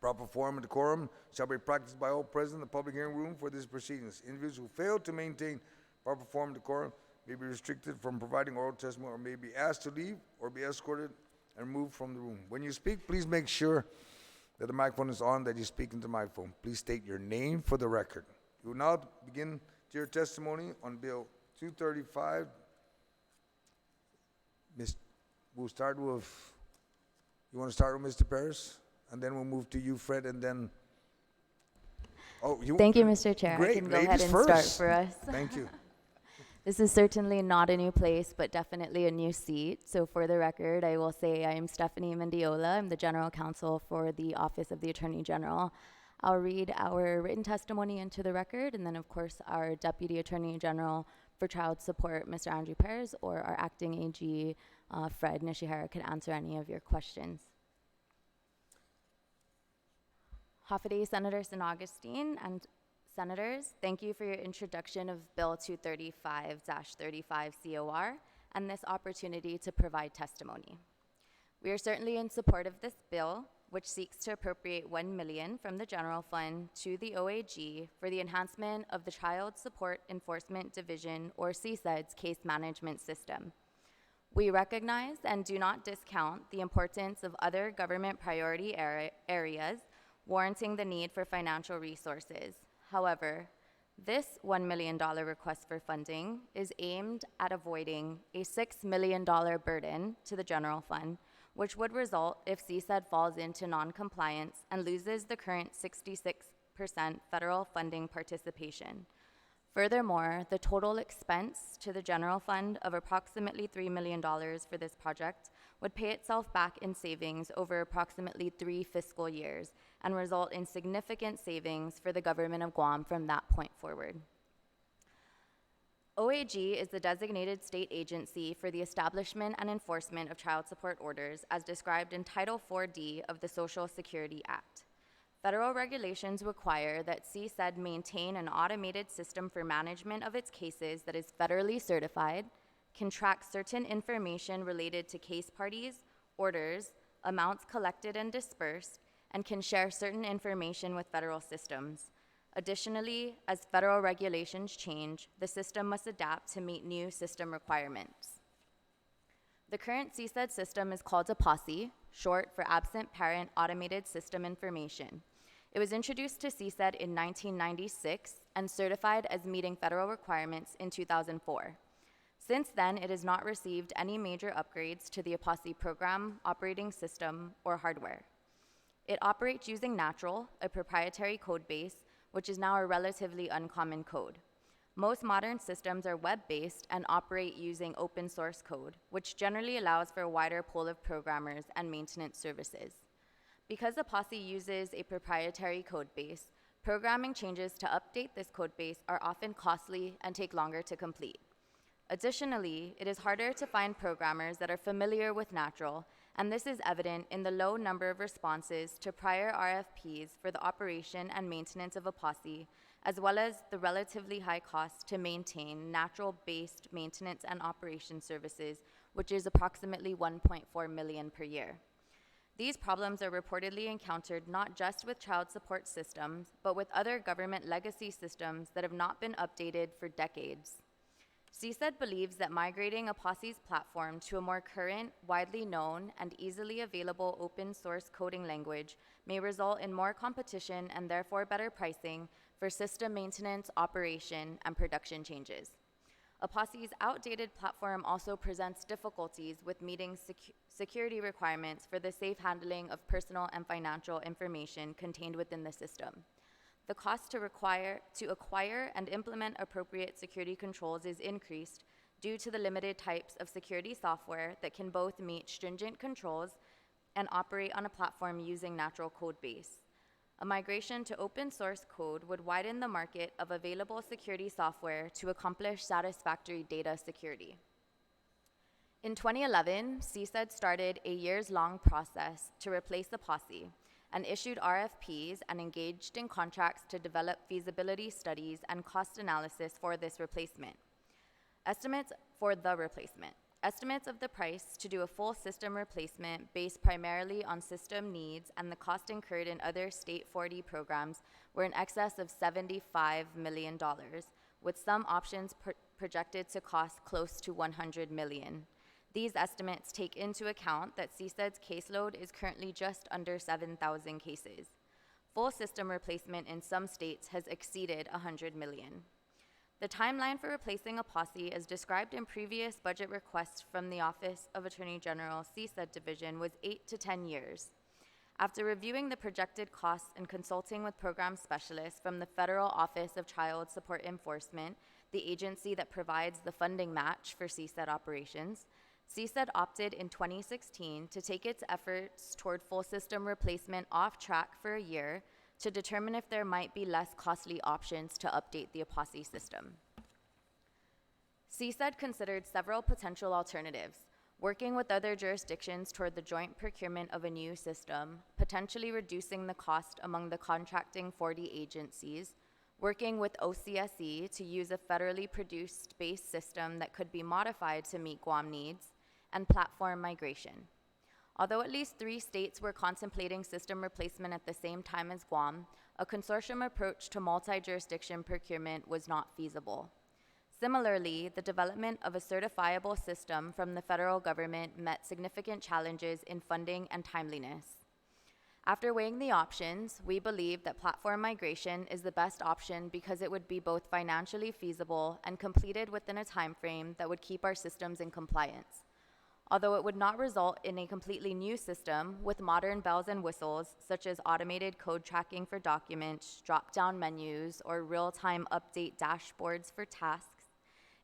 Proper form and decorum shall be practiced by all present in the public hearing room for these proceedings. Individuals who fail to maintain proper form and decorum may be restricted from providing oral testimony or may be asked to leave or be escorted and removed from the room. When you speak, please make sure that the microphone is on, that you speak into the microphone. Please state your name for the record. We will now begin your testimony on Bill 235. We'll start with, you want to start with Mr. Paris? And then we'll move to you, Fred, and then, Thank you, Mr. Chair. Great, I can go ahead and first. start for us. Thank you. This is certainly not a new place, but definitely a new seat. So for the record, I will say I am Stephanie Mendiola. I'm the General Counsel for the Office of the Attorney General. I'll read our written testimony into the record, and then, of course, our Deputy Attorney General for Child Support, Mr. Andrew Perez, or our Acting AG, Fred Nishihara, could answer any of your questions. Hafaday, Senator San Agustin, and Senators, thank you for your introduction of Bill 235-35 COR and this opportunity to provide testimony. We are certainly in support of this bill, which seeks to appropriate $1 million from the general fund to the OAG for the enhancement of the Child Support Enforcement Division, or CSED's, case management system. We recognize and do not discount the importance of other government priority areas warranting the need for financial resources. However, this $1 million request for funding is aimed at avoiding a $6 million burden to the general fund, which would result if CSED falls into non-compliance and loses the current 66% federal funding participation. Furthermore, the total expense to the general fund of approximately $3 million for this project would pay itself back in savings over approximately 3 fiscal years and result in significant savings for the government of Guam from that point forward. OAG is the designated state agency for the establishment and enforcement of child support orders as described in Title 4D of the Social Security Act. Federal regulations require that CSED maintain an automated system for management of its cases that is federally certified, can track certain information related to case parties, orders, amounts collected and dispersed, and can share certain information with federal systems. Additionally, as federal regulations change, the system must adapt to meet new system requirements. The current CSED system is called a POSSE, short for Absent Parent Automated System Information. It was introduced to CSED in 1996 and certified as meeting federal requirements in 2004. Since then, it has not received any major upgrades to the POSSE program, operating system, or hardware. It operates using Natural, a proprietary code base, which is now a relatively uncommon code. Most modern systems are web-based and operate using open source code, which generally allows for a wider pool of programmers and maintenance services. Because the POSSE uses a proprietary code base, programming changes to update this code base are often costly and take longer to complete. Additionally, it is harder to find programmers that are familiar with Natural, and this is evident in the low number of responses to prior RFPs for the operation and maintenance of a POSSE, as well as the relatively high cost to maintain Natural-based maintenance and operation services, which is approximately $1.4 million per year. These problems are reportedly encountered not just with child support systems, but with other government legacy systems that have not been updated for decades. CSED believes that migrating a POSSE's platform to a more current, widely known, and easily available open source coding language may result in more competition and therefore better pricing for system maintenance, operation, and production changes. A POSSE's outdated platform also presents difficulties with meeting security requirements for the safe handling of personal and financial information contained within the system. The cost to acquire and implement appropriate security controls is increased due to the limited types of security software that can both meet stringent controls and operate on a platform using Natural code base. A migration to open source code would widen the market of available security software to accomplish satisfactory data security. In 2011, CSED started a years-long process to replace the POSSE and issued RFPs and engaged in contracts to develop feasibility studies and cost analysis for this replacement. Estimates of the price to do a full system replacement based primarily on system needs and the cost incurred in other state 4D programs were in excess of $75 million, with some options projected to cost close to $100 million. These estimates take into account that CSED's caseload is currently just under 7,000 cases. Full system replacement in some states has exceeded $100 million. The timeline for replacing a POSSE, as described in previous budget requests from the Office of Attorney General CSED Division, was 8 to 10 years. After reviewing the projected costs and consulting with program specialists from the Federal Office of Child Support Enforcement, the agency that provides the funding match for CSED operations, CSED opted in 2016 to take its efforts toward full system replacement off track for a year to determine if there might be less costly options to update the POSSE system. CSED considered several potential alternatives, working with other jurisdictions toward the joint procurement of a new system, potentially reducing the cost among the contracting 4D agencies, working with OCSE to use a federally produced base system that could be modified to meet Guam needs, and platform migration. Although at least 3 states were contemplating system replacement at the same time as Guam, a consortium approach to multi-jurisdiction procurement was not feasible. Similarly, the development of a certifiable system from the federal government met significant challenges in funding and timeliness. After weighing the options, we believe that platform migration is the best option because it would be both financially feasible and completed within a timeframe that would keep our systems in compliance. Although it would not result in a completely new system with modern bells and whistles, such as automated code tracking for documents, drop-down menus, or real-time update dashboards for tasks,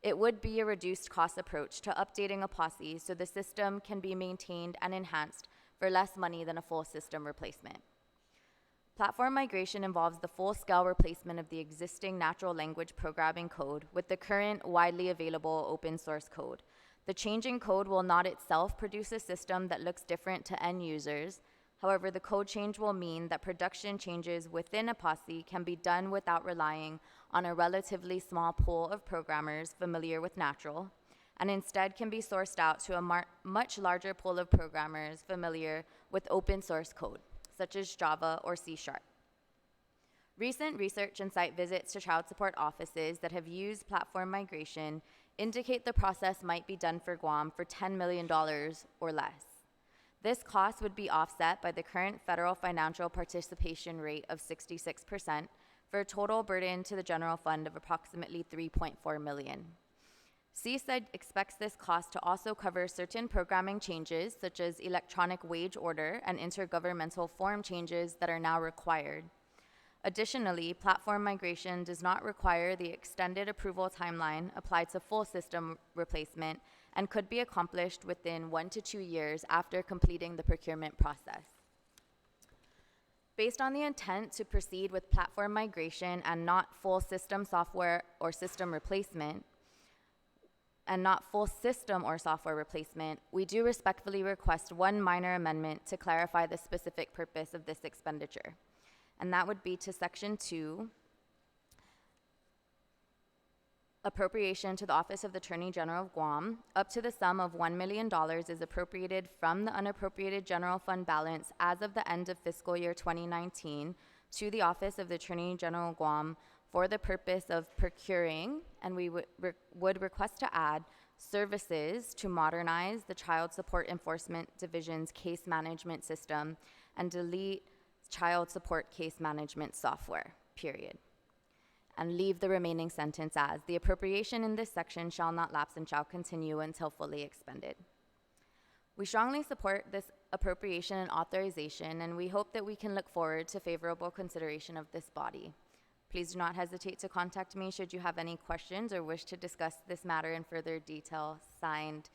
it would be a reduced cost approach to updating a posse so the system can be maintained and enhanced for less money than a full system replacement. Platform migration involves the full-scale replacement of the existing natural language programming code with the current widely available open source code. The change in code will not itself produce a system that looks different to end users. However, the code change will mean that production changes within a posse can be done without relying on a relatively small pool of programmers familiar with natural, and instead can be sourced out to a much larger pool of programmers familiar with open source code, such as Java or C#. Recent research and site visits to child support offices that have used platform migration indicate the process might be done for Guam for $10 million or less. This cost would be offset by the current federal financial participation rate of 66% for a total burden to the general fund of approximately $3.4 million. CSED expects this cost to also cover certain programming changes, such as electronic wage order and intergovernmental form changes that are now required. Additionally, platform migration does not require the extended approval timeline applied to full system replacement and could be accomplished within 1 to 2 years after completing the procurement process. Based on the intent to proceed with platform migration and not full system software or system replacement, we do respectfully request one minor amendment to clarify the specific purpose of this expenditure. And that would be to Section 2, appropriation to the Office of the Attorney General of Guam. Up to the sum of $1 million is appropriated from the unappropriated general fund balance as of the end of fiscal year 2019 to the Office of the Attorney General of Guam for the purpose of procuring, and we would request to add, services to modernize the Child Support Enforcement Division's case management system and delete child support case management software, period. And leave the remaining sentence as, the appropriation in this section shall not lapse and shall continue until fully expended. We strongly support this appropriation and authorization, and we hope that we can look forward to favorable consideration of this body. Please do not hesitate to contact me should you have any questions or wish to discuss this matter in further detail. Signed,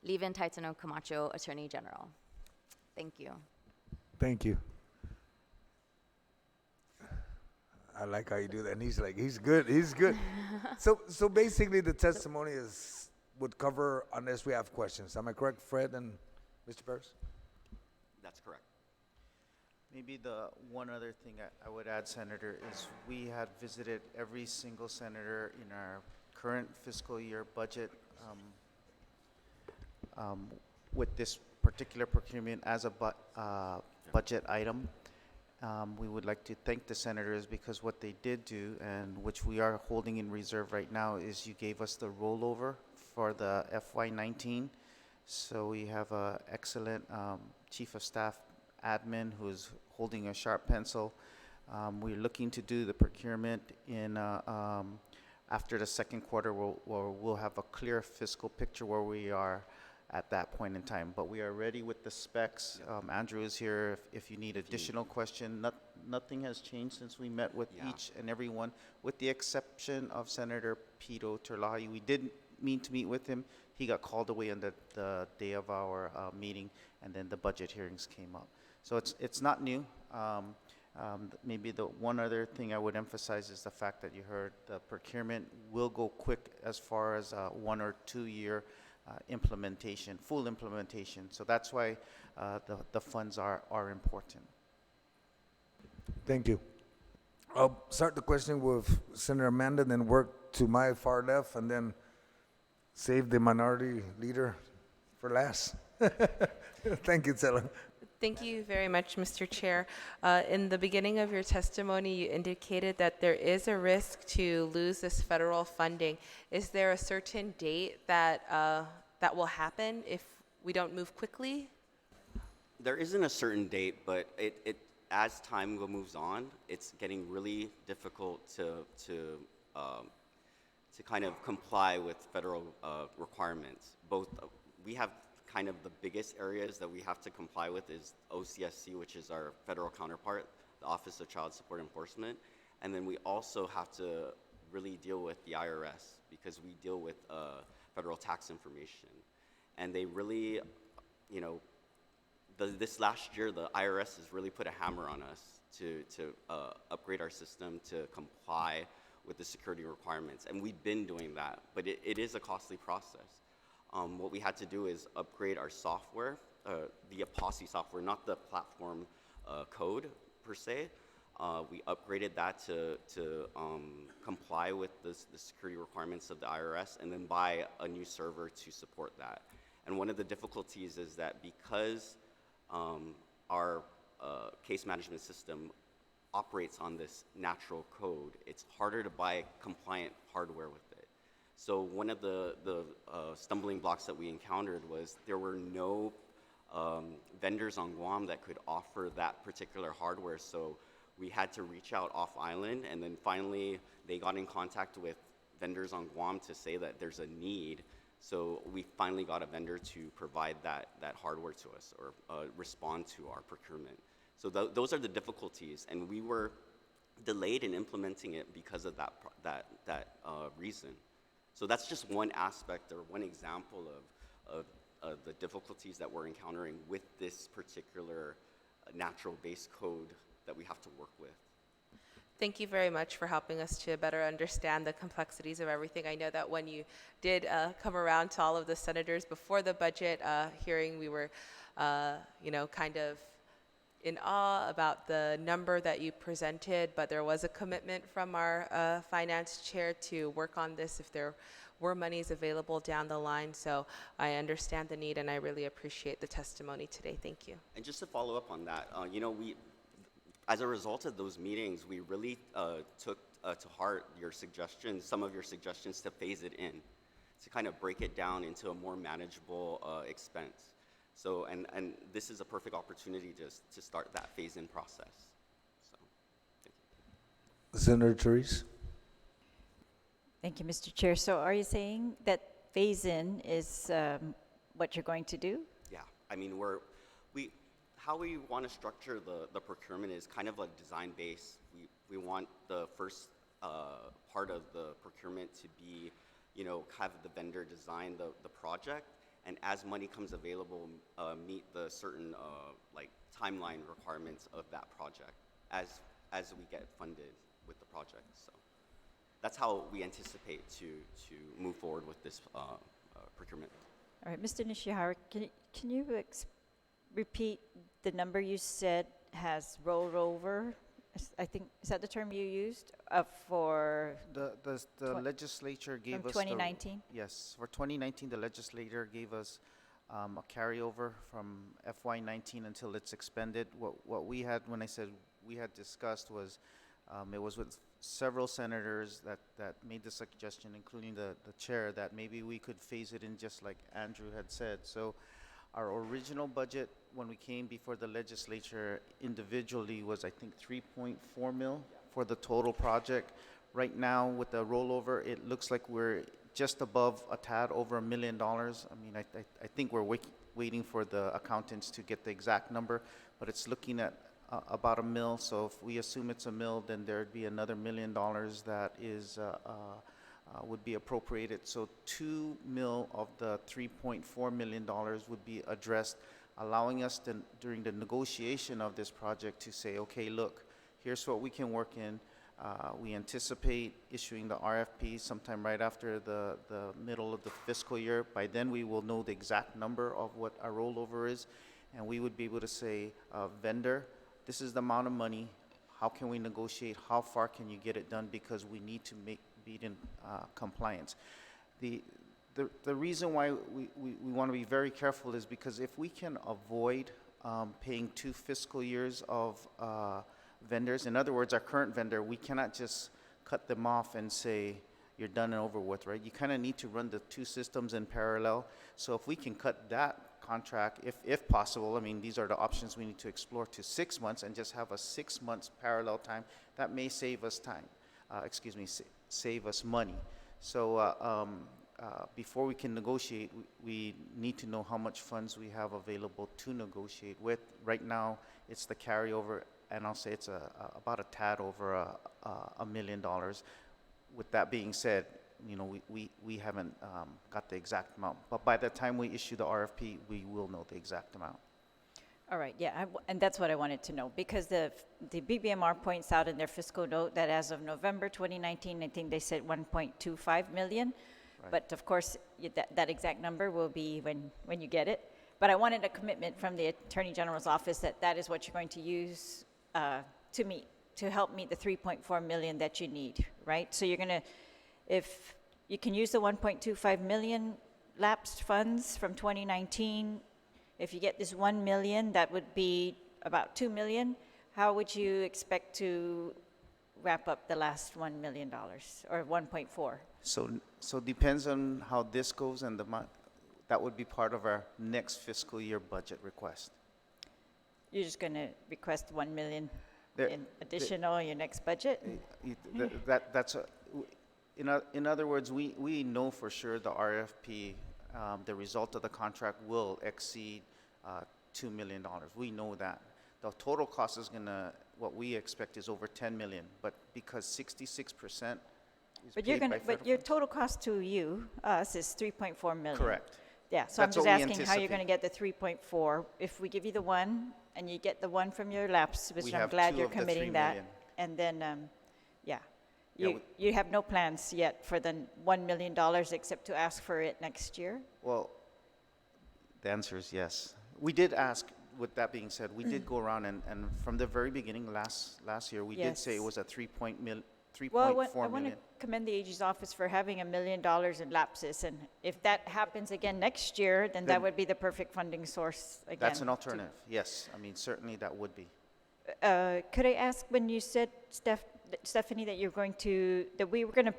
Levin Taitano Camacho, Attorney General. Thank you. Thank you. I like how you do that. And he's like, he's good. So basically the testimony would cover unless we have questions. Am I correct, Fred and Mr. Paris? That's correct. Maybe the one other thing I would add, Senator, is we had visited every single senator in our current fiscal year budget with this particular procurement as a budget item. We would like to thank the senators because what they did do, and which we are holding in reserve right now, is you gave us the rollover for the FY19. So we have an excellent chief of staff admin who's holding a sharp pencil. We're looking to do the procurement in after the second quarter, we'll have a clear fiscal picture where we are at that point in time. But we are ready with the specs. Andrew is here if you need additional question. Nothing has changed since we met with each and every one, with the exception of Senator Pito Terlahi. We didn't mean to meet with him. He got called away on the day of our meeting, and then the budget hearings came up. So it's not new. Maybe the one other thing I would emphasize is the fact that you heard the procurement will go quick as far as 1 or 2 year implementation, full implementation. So that's why the funds are important. Thank you. I'll start the question with Senator Amanda, then work to my far left, and then save the minority leader for last. Thank you, Stella. Thank you very much, Mr. Chair. In the beginning of your testimony, you indicated that there is a risk to lose this federal funding. Is there a certain date that that will happen if we don't move quickly? There isn't a certain date, but as time moves on, it's getting really difficult to kind of comply with federal requirements. We have kind of the biggest areas that we have to comply with is OCSC, which is our federal counterpart, the Office of Child Support Enforcement, and then we also have to really deal with the IRS because we deal with federal tax information, and they really, you know, this last year, the IRS has really put a hammer on us to upgrade our system to comply with the security requirements. And we've been doing that, but it is a costly process. What we had to do is upgrade our software, the Apostle software, not the platform code per se. We upgraded that to comply with the security requirements of the IRS, and then buy a new server to support that. And one of the difficulties is that because our case management system operates on this natural code, it's harder to buy compliant hardware with it. So one of the stumbling blocks that we encountered was there were no vendors on Guam that could offer that particular hardware. So we had to reach out off island, and then finally they got in contact with vendors on Guam to say that there's a need. So we finally got a vendor to provide that hardware to us or respond to our procurement. So those are the difficulties, and we were delayed in implementing it because of that reason. So that's just one aspect or one example of the difficulties that we're encountering with this particular natural base code that we have to work with. Thank you very much for helping us to better understand the complexities of everything. I know that when you did come around to all of the senators before the budget hearing, we were, kind of in awe about the number that you presented, but there was a commitment from our finance chair to work on this if there were monies available down the line. So I understand the need, and I really appreciate the testimony today. Thank you. And just to follow up on that, as a result of those meetings, we really took to heart your suggestions, some of your suggestions to phase it in, to kind of break it down into a more manageable expense. So, and this is a perfect opportunity to start that phase-in process. So, thank you. Senator Therese? Thank you, Mr. Chair. So are you saying that phase-in is what you're going to do? Yeah, I mean, how we want to structure the procurement is kind of a design base. We want the first part of the procurement to be, have the vendor design the project, and as money comes available, meet the certain timeline requirements of that project as we get funded with the project. So that's how we anticipate to move forward with this procurement. All right, Mr. Nishihara, can you repeat the number you said has rolled over? I think, is that the term you used for The legislature gave from us 2019? Yes, for 2019, the legislature gave us a carryover from FY19 until it's expended. What we had, when I said we had discussed, was it was with several senators that made the suggestion, including the chair, that maybe we could phase it in just like Andrew had said. So our original budget, when we came before the legislature individually, was I think 3.4 mil for the total project. Right now, with the rollover, it looks like we're just above a tad over $1 million. I mean, I think we're waiting for the accountants to get the exact number, but it's looking at about $1 million. So if we assume it's $1 million, then there'd be another $1 million that is would be appropriated. So $2 million of the $3.4 million would be addressed, allowing us to, during the negotiation of this project, to say, okay, look, here's what we can work in. We anticipate issuing the RFP sometime right after the middle of the fiscal year. By then, we will know the exact number of what our rollover is, and we would be able to say, vendor, this is the amount of money. how can we negotiate, how far can you get it done, because we need to be in compliance. The reason why we want to be very careful is because if we can avoid paying 2 fiscal years of vendors, in other words, our current vendor, we cannot just cut them off and say, you're done and over with, right? You kind of need to run the 2 systems in parallel. So if we can cut that contract, if possible, I mean, these are the options we need to explore, to 6 months and just have a 6 months parallel time, that may save us time, save us money. So before we can negotiate, we need to know how much funds we have available to negotiate with. Right now, it's the carryover, and I'll say it's about a tad over $1 million. With that being said, you know, we haven't got the exact amount, but by the time we issue the RFP, we will know the exact amount. All right, yeah, and that's what I wanted to know, because the BBMR points out in their fiscal note that as of November 2019, I think they said 1.25 million. Right. But of course, that exact number will be when you get it. But I wanted a commitment from the Attorney General's office that is what you're going to use to help meet the 3.4 million that you need, right? So you're gonna, if you can use the 1.25 million lapsed funds from 2019, if you get this 1 million, that would be about 2 million. How would you expect to wrap up the last $1 million or 1.4? So depends on how this goes, and that would be part of our next fiscal year budget request. You're just going to request 1 million in additional in your next budget? In other words, we know for sure the RFP, the result of the contract will exceed $2 million. We know that. The total cost is gonna, what we expect is over 10 million, but because 66% is paid by federal your funds. total cost to us is 3.4 million. Correct. Yeah, so That's I'm just what we asking how you're going to anticipate. get the 3.4. If we give you the 1 and you get the 1 from your lapse, which We I'm have glad 2 you're of the 3 committing that. million. And then, Yeah, you have no plans yet for the $1 million except to ask for it next year? Well, the answer is yes. We did ask, with that being said, we did go around and from the very beginning last year, we did say it Yes. was a 3.4 Well, I million. want to commend the AG's office for having $1 million in lapses. And if that happens again next year, then that Then would be the perfect funding source again. That's an alternative, yes. I mean, certainly that would be. Could I ask, when you said, Stephanie, that we were going to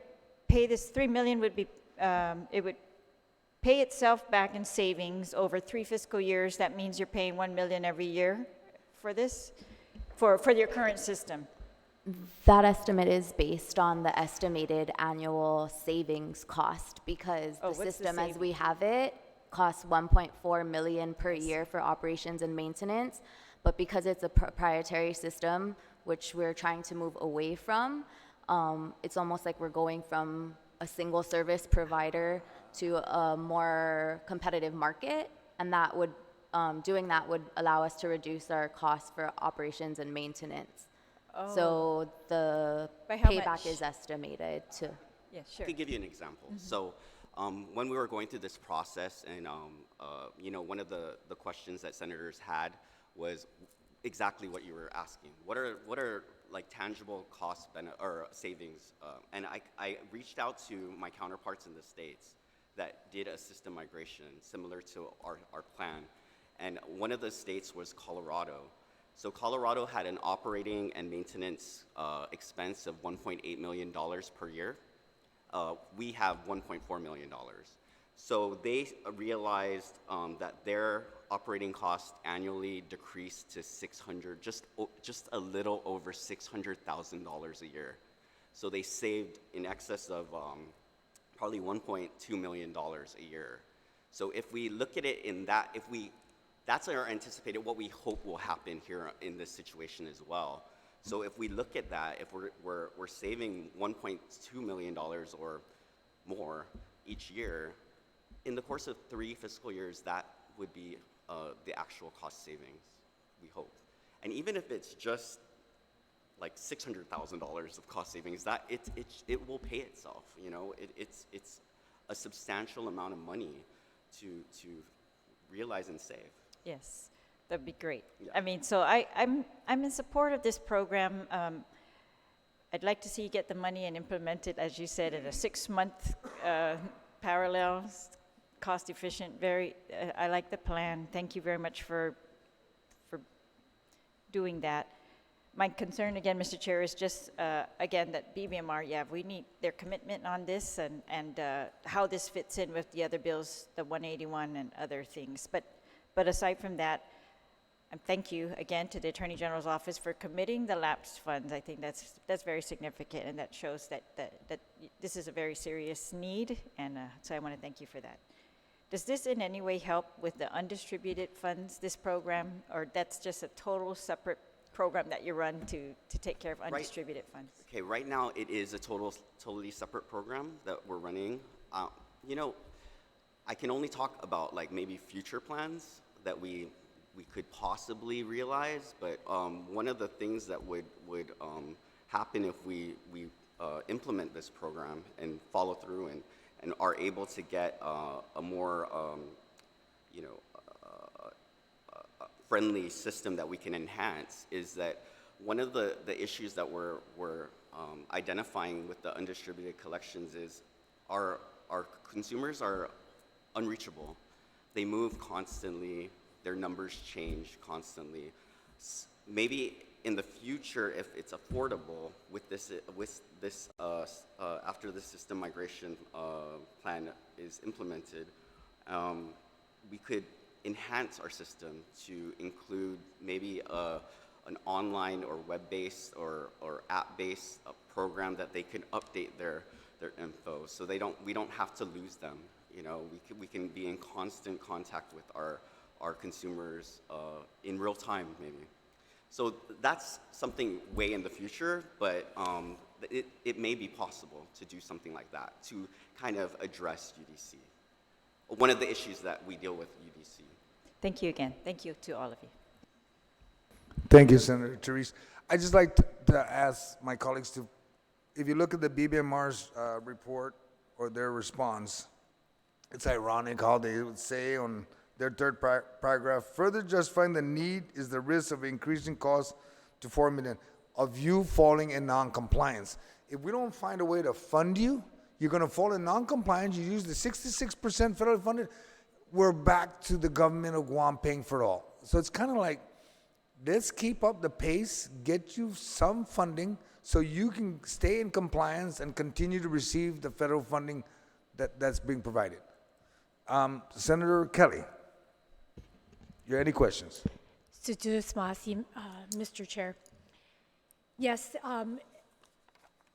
pay this 3 million would be, it would pay itself back in savings over 3 fiscal years. That means you're paying 1 million every year for this, for your current system. That estimate is based on the estimated annual savings cost, because Oh, the what's the system as we saving? have it costs 1.4 million per year for operations and maintenance. But because it's a proprietary system, which we're trying to move away from, it's almost like we're going from a single service provider to a more competitive market, and that would, doing that would allow us to reduce our costs for operations and maintenance. So the By how payback much? is estimated to, Yeah, I sure. could give you an example. So when we were going through this process, and one of the questions that senators had was exactly what you were asking. What are like tangible cost or savings? And I reached out to my counterparts in the States that did a system migration similar to our plan. And one of the states was Colorado. So Colorado had an operating and maintenance expense of $1.8 million per year. We have $1.4 million. So they realized that their operating costs annually decreased to just a little over $600,000 a year. So they saved in excess of probably $1.2 million a year. So if we look at it in that, that's our anticipated, what we hope will happen here in this situation as well. So if we look at that, if we're saving $1.2 million or more each year, in the course of 3 fiscal years, that would be the actual cost savings, we hope. And even if it's just like $600,000 of cost savings, that it will pay itself. You know, it's a substantial amount of money to realize and save. Yes. That'd be great. Yeah. I mean, so I'm in support of this program. I'd like to see you get the money and implement it, as you said, in a 6-month parallel, cost efficient. I like the plan. Thank you very much for doing that. My concern, again, Mr. Chair, is just, again, that BBMR, we need their commitment on this and how this fits in with the other bills, the 181 and other things. But aside from that, thank you again to the Attorney General's office for committing the lapsed funds. I think that's very significant, and that shows that this is a very serious need, and so I want to thank you for that. Does this in any way help with the undistributed funds, this program, or that's just a total separate program that you run to take care of undistributed funds? Okay, right now it is a totally separate program that we're running. You know, I can only talk about like maybe future plans that we could possibly realize, but one of the things that would happen if we implement this program and follow through and are able to get a more friendly system that we can enhance is that one of the issues that we're identifying with the undistributed collections is our consumers are unreachable. They move constantly. Their numbers change constantly. Maybe in the future, if it's affordable with this after the system migration plan is implemented, we could enhance our system to include maybe an online or web-based or app-based program that they can update their info, so we don't have to lose them. You know, we can be in constant contact with our consumers in real time, maybe. So that's something way in the future, but it may be possible to do something like that to kind of address UDC. One of the issues that we deal with UDC. Thank you again. Thank you to all of you. Thank you, Senator Therese. I'd just like to ask my colleagues to, if you look at the BBMR's report or their response, it's ironic how they would say on their third paragraph, further justifying the need is the risk of increasing costs to $4 million of you falling in non-compliance. If we don't find a way to fund you, you're going to fall in non-compliance. You use the 66% federally funded. We're back to the government of Guam paying for it all. So it's kind of like, let's keep up the pace, get you some funding so you can stay in compliance and continue to receive the federal funding that's being provided. Senator Kelly, you have any questions? Mr. Chair. Yes,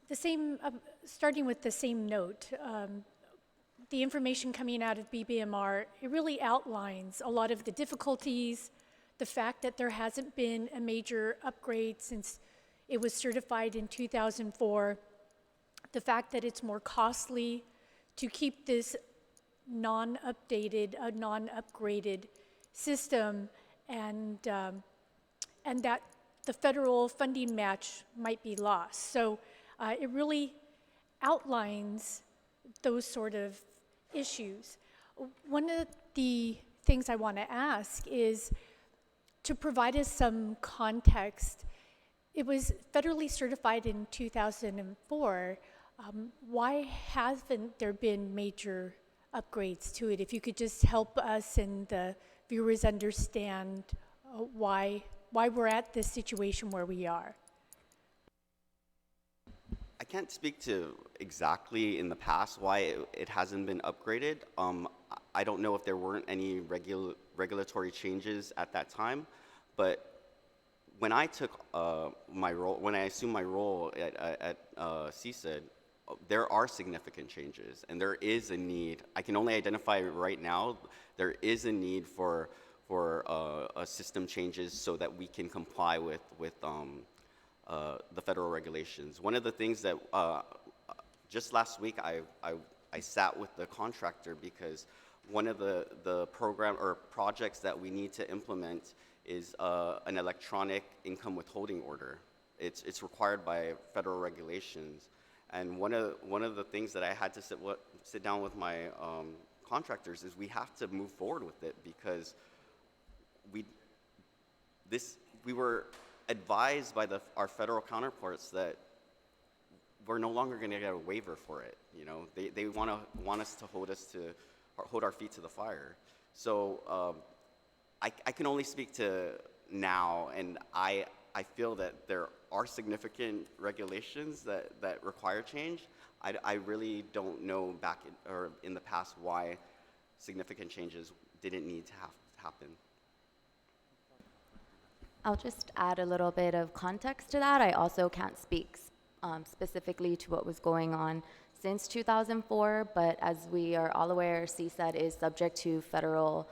the same, starting with the same note, the information coming out of BBMR, it really outlines a lot of the difficulties, the fact that there hasn't been a major upgrade since it was certified in 2004, the fact that it's more costly to keep this non-updated, non-upgraded system, and that the federal funding match might be lost. So it really outlines those sort of issues. One of the things I want to ask is to provide us some context. It was federally certified in 2004. Why haven't there been major upgrades to it? If you could just help us and the viewers understand why we're at this situation where we are. I can't speak to exactly in the past why it hasn't been upgraded. I don't know if there weren't any regulatory changes at that time, but when I took my role, when I assumed my role at CSID, there are significant changes, and there is a need. I can only identify right now, there is a need for system changes so that we can comply with the federal regulations. One of the things that just last week I sat with the contractor because one of the program or projects that we need to implement is an electronic income withholding order. It's required by federal regulations. And one of the things that I had to sit down with my contractors is we have to move forward with it because we were advised by our federal counterparts that we're no longer going to get a waiver for it. You know, they want us to hold our feet to the fire. So I can only speak to now, and I feel that there are significant regulations that require change. I really don't know in the past why significant changes didn't need to happen. I'll just add a little bit of context to that. I also can't speak specifically to what was going on since 2004, but as we are all aware, CSED is subject to federal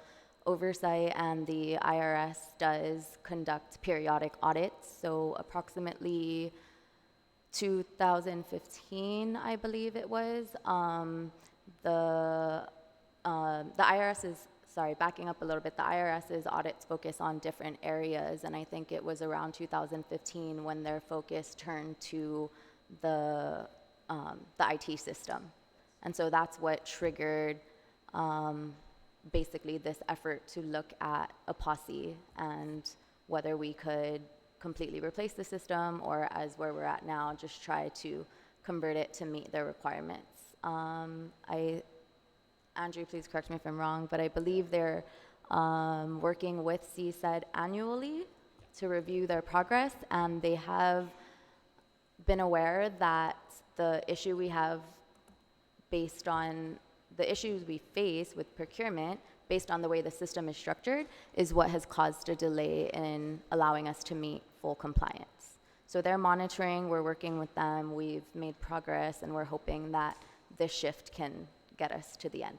oversight, and the IRS does conduct periodic audits. So approximately 2015, I believe it was, the IRS is, sorry, backing up a little bit, the IRS's audits focus on different areas, and I think it was around 2015 when their focus turned to the IT system. And so that's what triggered basically this effort to look at a posse and whether we could completely replace the system, or as where we're at now, just try to convert it to meet their requirements. Andrew, please correct me if I'm wrong, but I believe they're working with CSED annually to review their progress, and they have been aware that the issue we have based on the issues we face with procurement based on the way the system is structured is what has caused a delay in allowing us to meet full compliance. So they're monitoring, we're working with them, we've made progress, and we're hoping that this shift can get us to the end.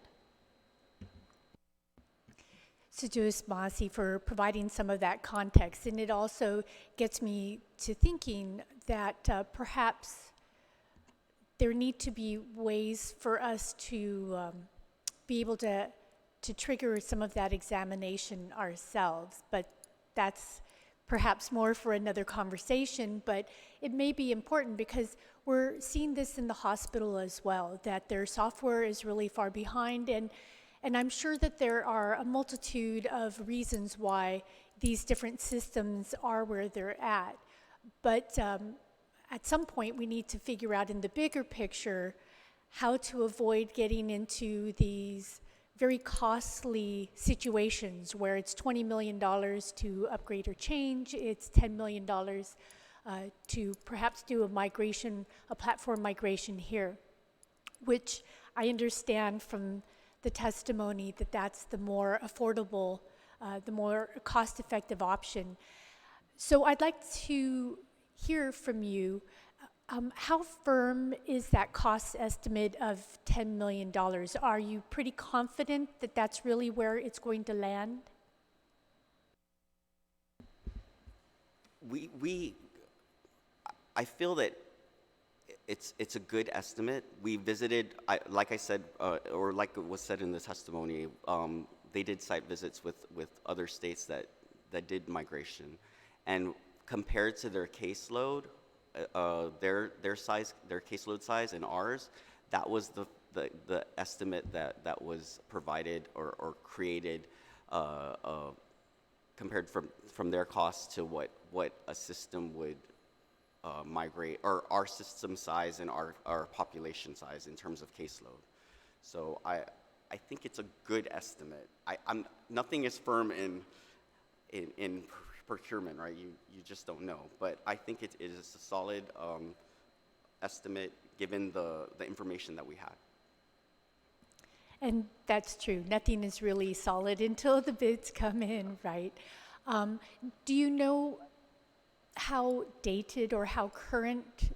So Joyce Masi for providing some of that context. And it also gets me to thinking that perhaps there need to be ways for us to be able to trigger some of that examination ourselves. But that's perhaps more for another conversation, but it may be important because we're seeing this in the hospital as well, that their software is really far behind, and I'm sure that there are a multitude of reasons why these different systems are where they're at. But at some point, we need to figure out in the bigger picture how to avoid getting into these very costly situations where it's $20 million to upgrade or change, it's $10 million to perhaps do a platform migration here, which I understand from the testimony that that's the more affordable, the more cost-effective option. So I'd like to hear from you. How firm is that cost estimate of $10 million? Are you pretty confident that that's really where it's going to land? I feel that it's a good estimate. We visited, like I said, or like it was said in the testimony, they did site visits with other states that did migration, and compared to their caseload, their caseload size and ours, that was the estimate that was provided or created compared from their costs to what a system would migrate, or our system size and our population size in terms of caseload. So I think it's a good estimate. Nothing is firm in procurement, right? You just don't know. But I think it is a solid estimate given the information that we had. And that's true. Nothing is really solid until the bids come in, right? Do you know how dated or how current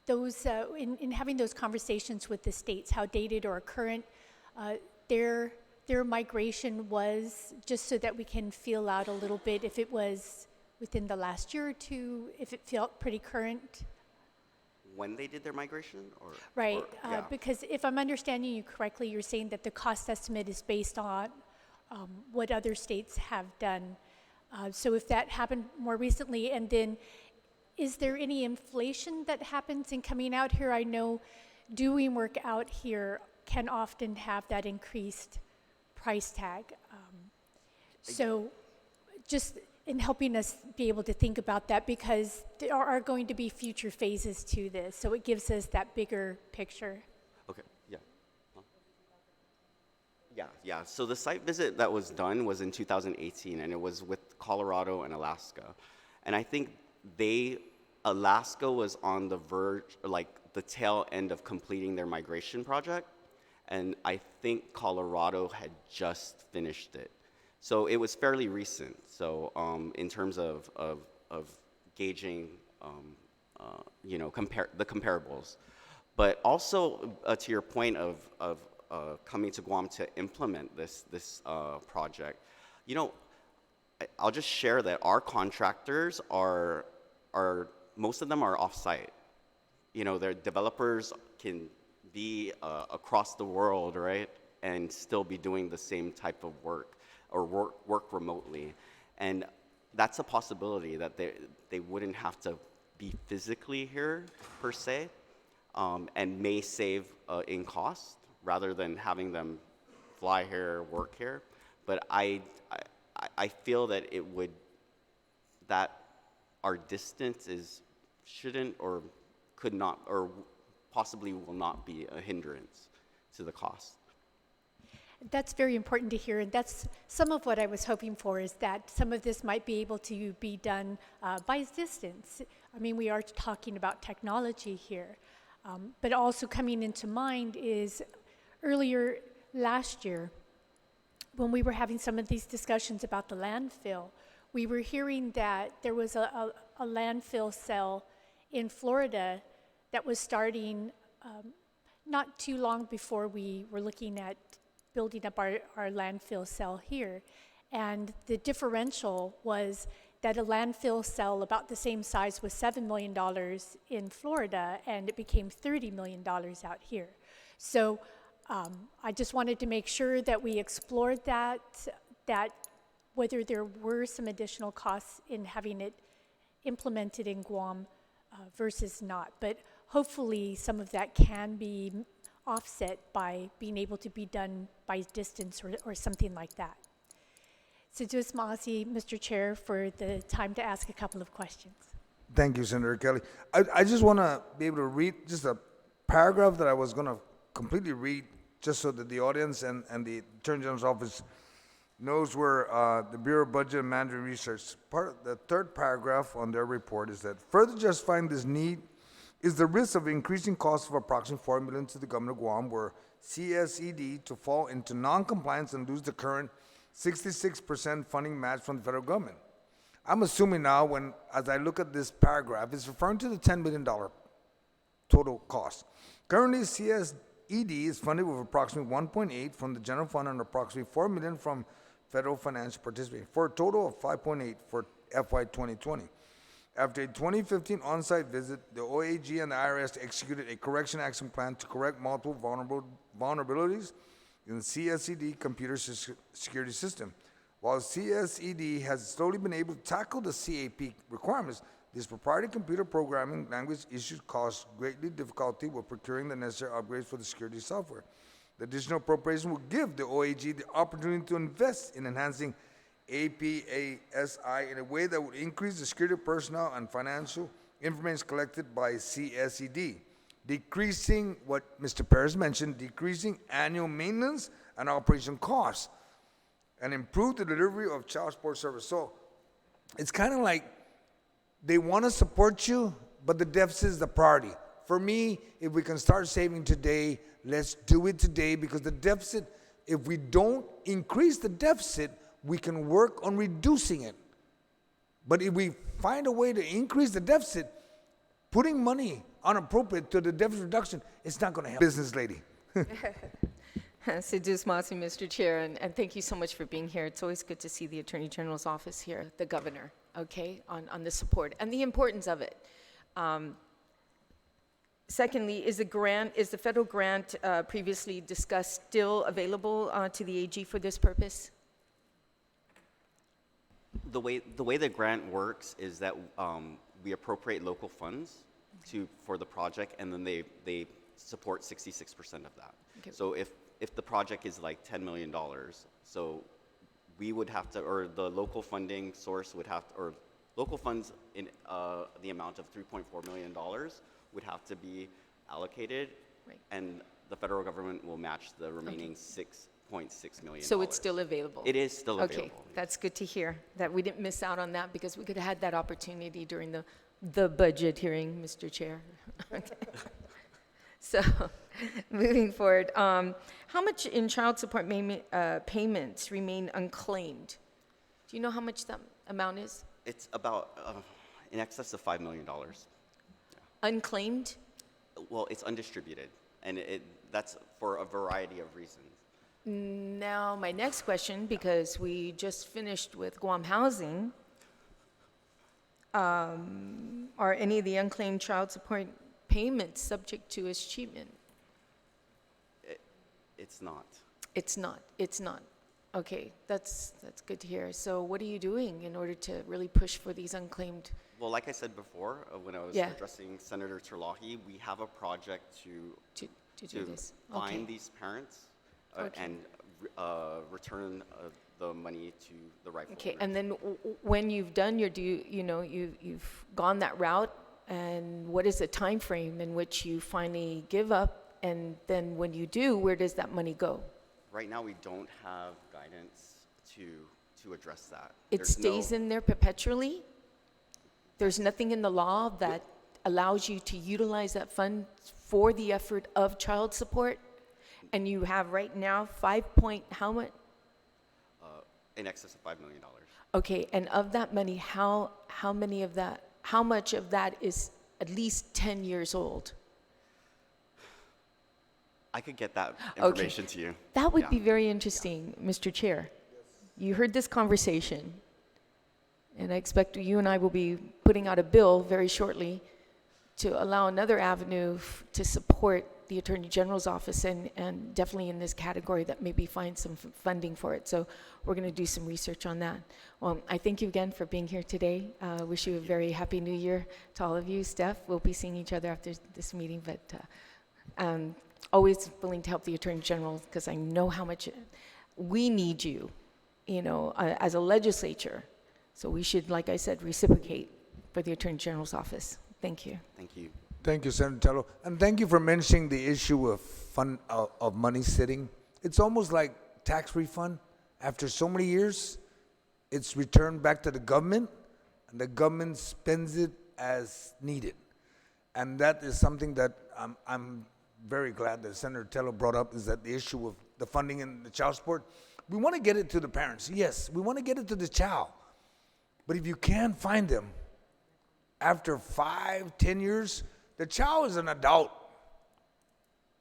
those, in having those conversations with the states, how dated or current their migration was, just so that we can feel out a little bit if it was within the last year or two, if it felt pretty current? When they did their migration? Right, because if I'm understanding you correctly, you're saying that the cost estimate is based on what other states have done. So if that happened more recently, and then is there any inflation that happens in coming out here? I know doing work out here can often have that increased price tag. So just in helping us be able to think about that, because there are going to be future phases to this. So it gives us that bigger picture. Okay, yeah. Huh? Yeah. So the site visit that was done was in 2018, and it was with Colorado and Alaska. And I think Alaska was on the verge, or like the tail end of completing their migration project. And I think Colorado had just finished it. So it was fairly recent. So in terms of gauging, the comparables, but also to your point of coming to Guam to implement this project, I'll just share that our contractors are most of them are off-site. Their developers can be across the world, right, and still be doing the same type of work, or work remotely. And that's a possibility, that they wouldn't have to be physically here per se, and may save in cost rather than having them fly here, work here. But I feel that that our distance shouldn't or could not or possibly will not be a hindrance to the cost. That's very important to hear, and that's some of what I was hoping for, is that some of this might be able to be done by distance. I mean, we are talking about technology here, but also coming into mind is earlier last year, when we were having some of these discussions about the landfill, we were hearing that there was a landfill cell in Florida that was starting not too long before we were looking at building up our landfill cell here. And the differential was that a landfill cell about the same size was $7 million in Florida, and it became $30 million out here. So I just wanted to make sure that we explored that whether there were some additional costs in having it implemented in Guam versus not. But hopefully some of that can be offset by being able to be done by distance or something like that. So just Masi, Mr. Chair, for the time to ask a couple of questions. Thank you, Senator Kelly. I just want to be able to read just a paragraph that I was going to completely read, just so that the audience and the Attorney General's office knows where the Bureau of Budget and Management Research, the third paragraph on their report is that further justifying this need is the risk of increasing costs of approximately $4 million to the government of Guam, were CSED to fall into non-compliance and lose the current 66% funding match from the federal government. I'm assuming now, as I look at this paragraph, it's referring to the $10 million total cost. Currently, CSED is funded with approximately 1.8 from the general fund and approximately $4 million from federal financial participation, for a total of 5.8 for FY 2020. After a 2015 on-site visit, the OAG and the IRS executed a correction action plan to correct multiple vulnerabilities in the CSED computer security system. While CSED has slowly been able to tackle the CAP requirements, this proprietary computer programming language issues cause greatly difficulty with procuring the necessary upgrades for the security software. The additional appropriation will give the OAG the opportunity to invest in enhancing APASI in a way that would increase the security of personnel and financial information collected by CSED, decreasing what Mr. Perez mentioned, decreasing annual maintenance and operation costs, and improve the delivery of child support service. So it's kind of like they want to support you, but the deficit is the priority. For me, if we can start saving today, let's do it today, because the deficit, if we don't increase the deficit, we can work on reducing it. But if we find a way to increase the deficit, putting money unappropriate to the deficit reduction, it's not going to help. Business lady. Sidus Masi, Mr. Chair, and thank you so much for being here. It's always good to see the Attorney General's office here, the governor, okay, on the support and the importance of it. Secondly, is the federal grant previously discussed still available to the AG for this purpose? The way the grant works is that we appropriate local funds for the project, and then they support 66% of that. Okay. So if the project is like $10 million, so we would have to, or the local funding source would have to, or local funds in the amount of $3.4 million would have to be allocated, Right. and the federal government will match the remaining $6.6 million. So it's still available? It is still available. Okay, that's good to hear, that we didn't miss out on that, because we could have had that opportunity during the budget hearing, Mr. Chair. Okay. So, moving forward, how much in child support payments remain unclaimed? Do you know how much that amount is? It's about in excess of $5 million. Unclaimed? Well, it's undistributed, and that's for a variety of reasons. Now, my next question, because we just finished with Guam Housing, are any of the unclaimed child support payments subject to escheatment? It's not. It's not. Okay, that's good to hear. So what are you doing in order to really push for these unclaimed? Well, like I said before, when I was Yeah. addressing Senator Terlahi, we have a project to do this? find Okay. these parents Okay. and return the money to the rightful Okay, owners. and then when you've done your you've gone that route, and what is the time frame in which you finally give up? And then when you do, where does that money go? Right now, we don't have guidance to address that. It There's stays no- in there perpetually? There's nothing in the law that allows you to utilize that fund for the effort of child support? And you have right now how much? in excess of $5 million. Okay, and of that money, how much of that is at least 10 years old? I could get that Okay. information to you. That would Yeah. be very interesting, Mr. Chair. You heard this conversation, and I expect you and I will be putting out a bill very shortly to allow another avenue to support the Attorney General's office, and definitely in this category that maybe find some funding for it. So we're going to do some research on that. Well, I thank you again for being here today. Wish you a very happy new year to all of you. Steph, we'll be seeing each other after this meeting, but always willing to help the Attorney General, because I know how much we need you, as a legislature. So we should, like I said, reciprocate for the Attorney General's office. Thank you. Thank you. Thank you, Senator Tello. And thank you for mentioning the issue of of money sitting. It's almost like tax refund. After so many years, it's returned back to the government, and the government spends it as needed. And that is something that I'm very glad that Senator Tello brought up, is that the issue of the funding in the child support. We want to get it to the parents. Yes, we want to get it to the child. But if you can't find them after 5, 10 years, the child is an adult.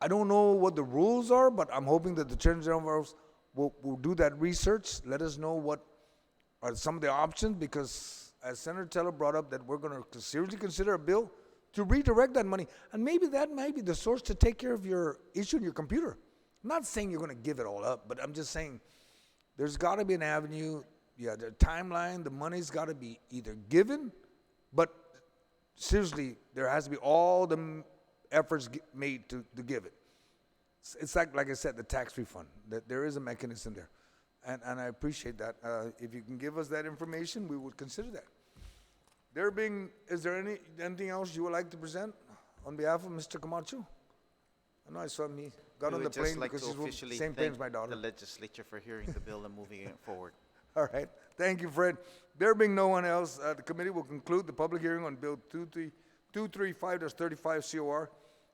I don't know what the rules are, but I'm hoping that the Attorney General will do that research. Let us know what are some of the options, because as Senator Tello brought up, that we're going to seriously consider a bill to redirect that money. And maybe that might be the source to take care of your issue in your computer. I'm not saying you're going to give it all up, but I'm just saying there's got to be an avenue. Yeah, the timeline, the money's got to be either given, but seriously, there has to be all the efforts made to give it. It's like I said, the tax refund, that there is a mechanism there. And I appreciate that. If you can give us that information, we would consider that. Is there anything else you would like to present on behalf of Mr. Camacho? I know I saw him, he got on the plane because he's officially same plane as my thank daughter. the legislature for hearing the bill and moving it forward. All right. Thank you, Fred. There being no one else, the committee will conclude the public hearing on Bill 235-35 COR.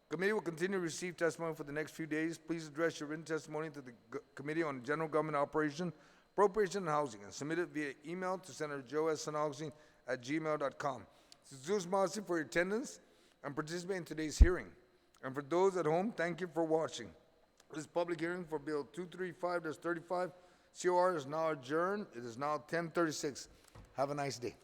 Committee will continue to receive testimony for the next few days. Please address your written testimony to the Committee on General Government Operation, Appropriation, and Housing, and submit it via email to Senator Joe S. Augustine at gmail.com. Sus Masi for your attendance and participating in today's hearing. And for those at home, thank you for watching. This public hearing for Bill 235-35 COR is now adjourned. It is now 10:36. Have a nice day.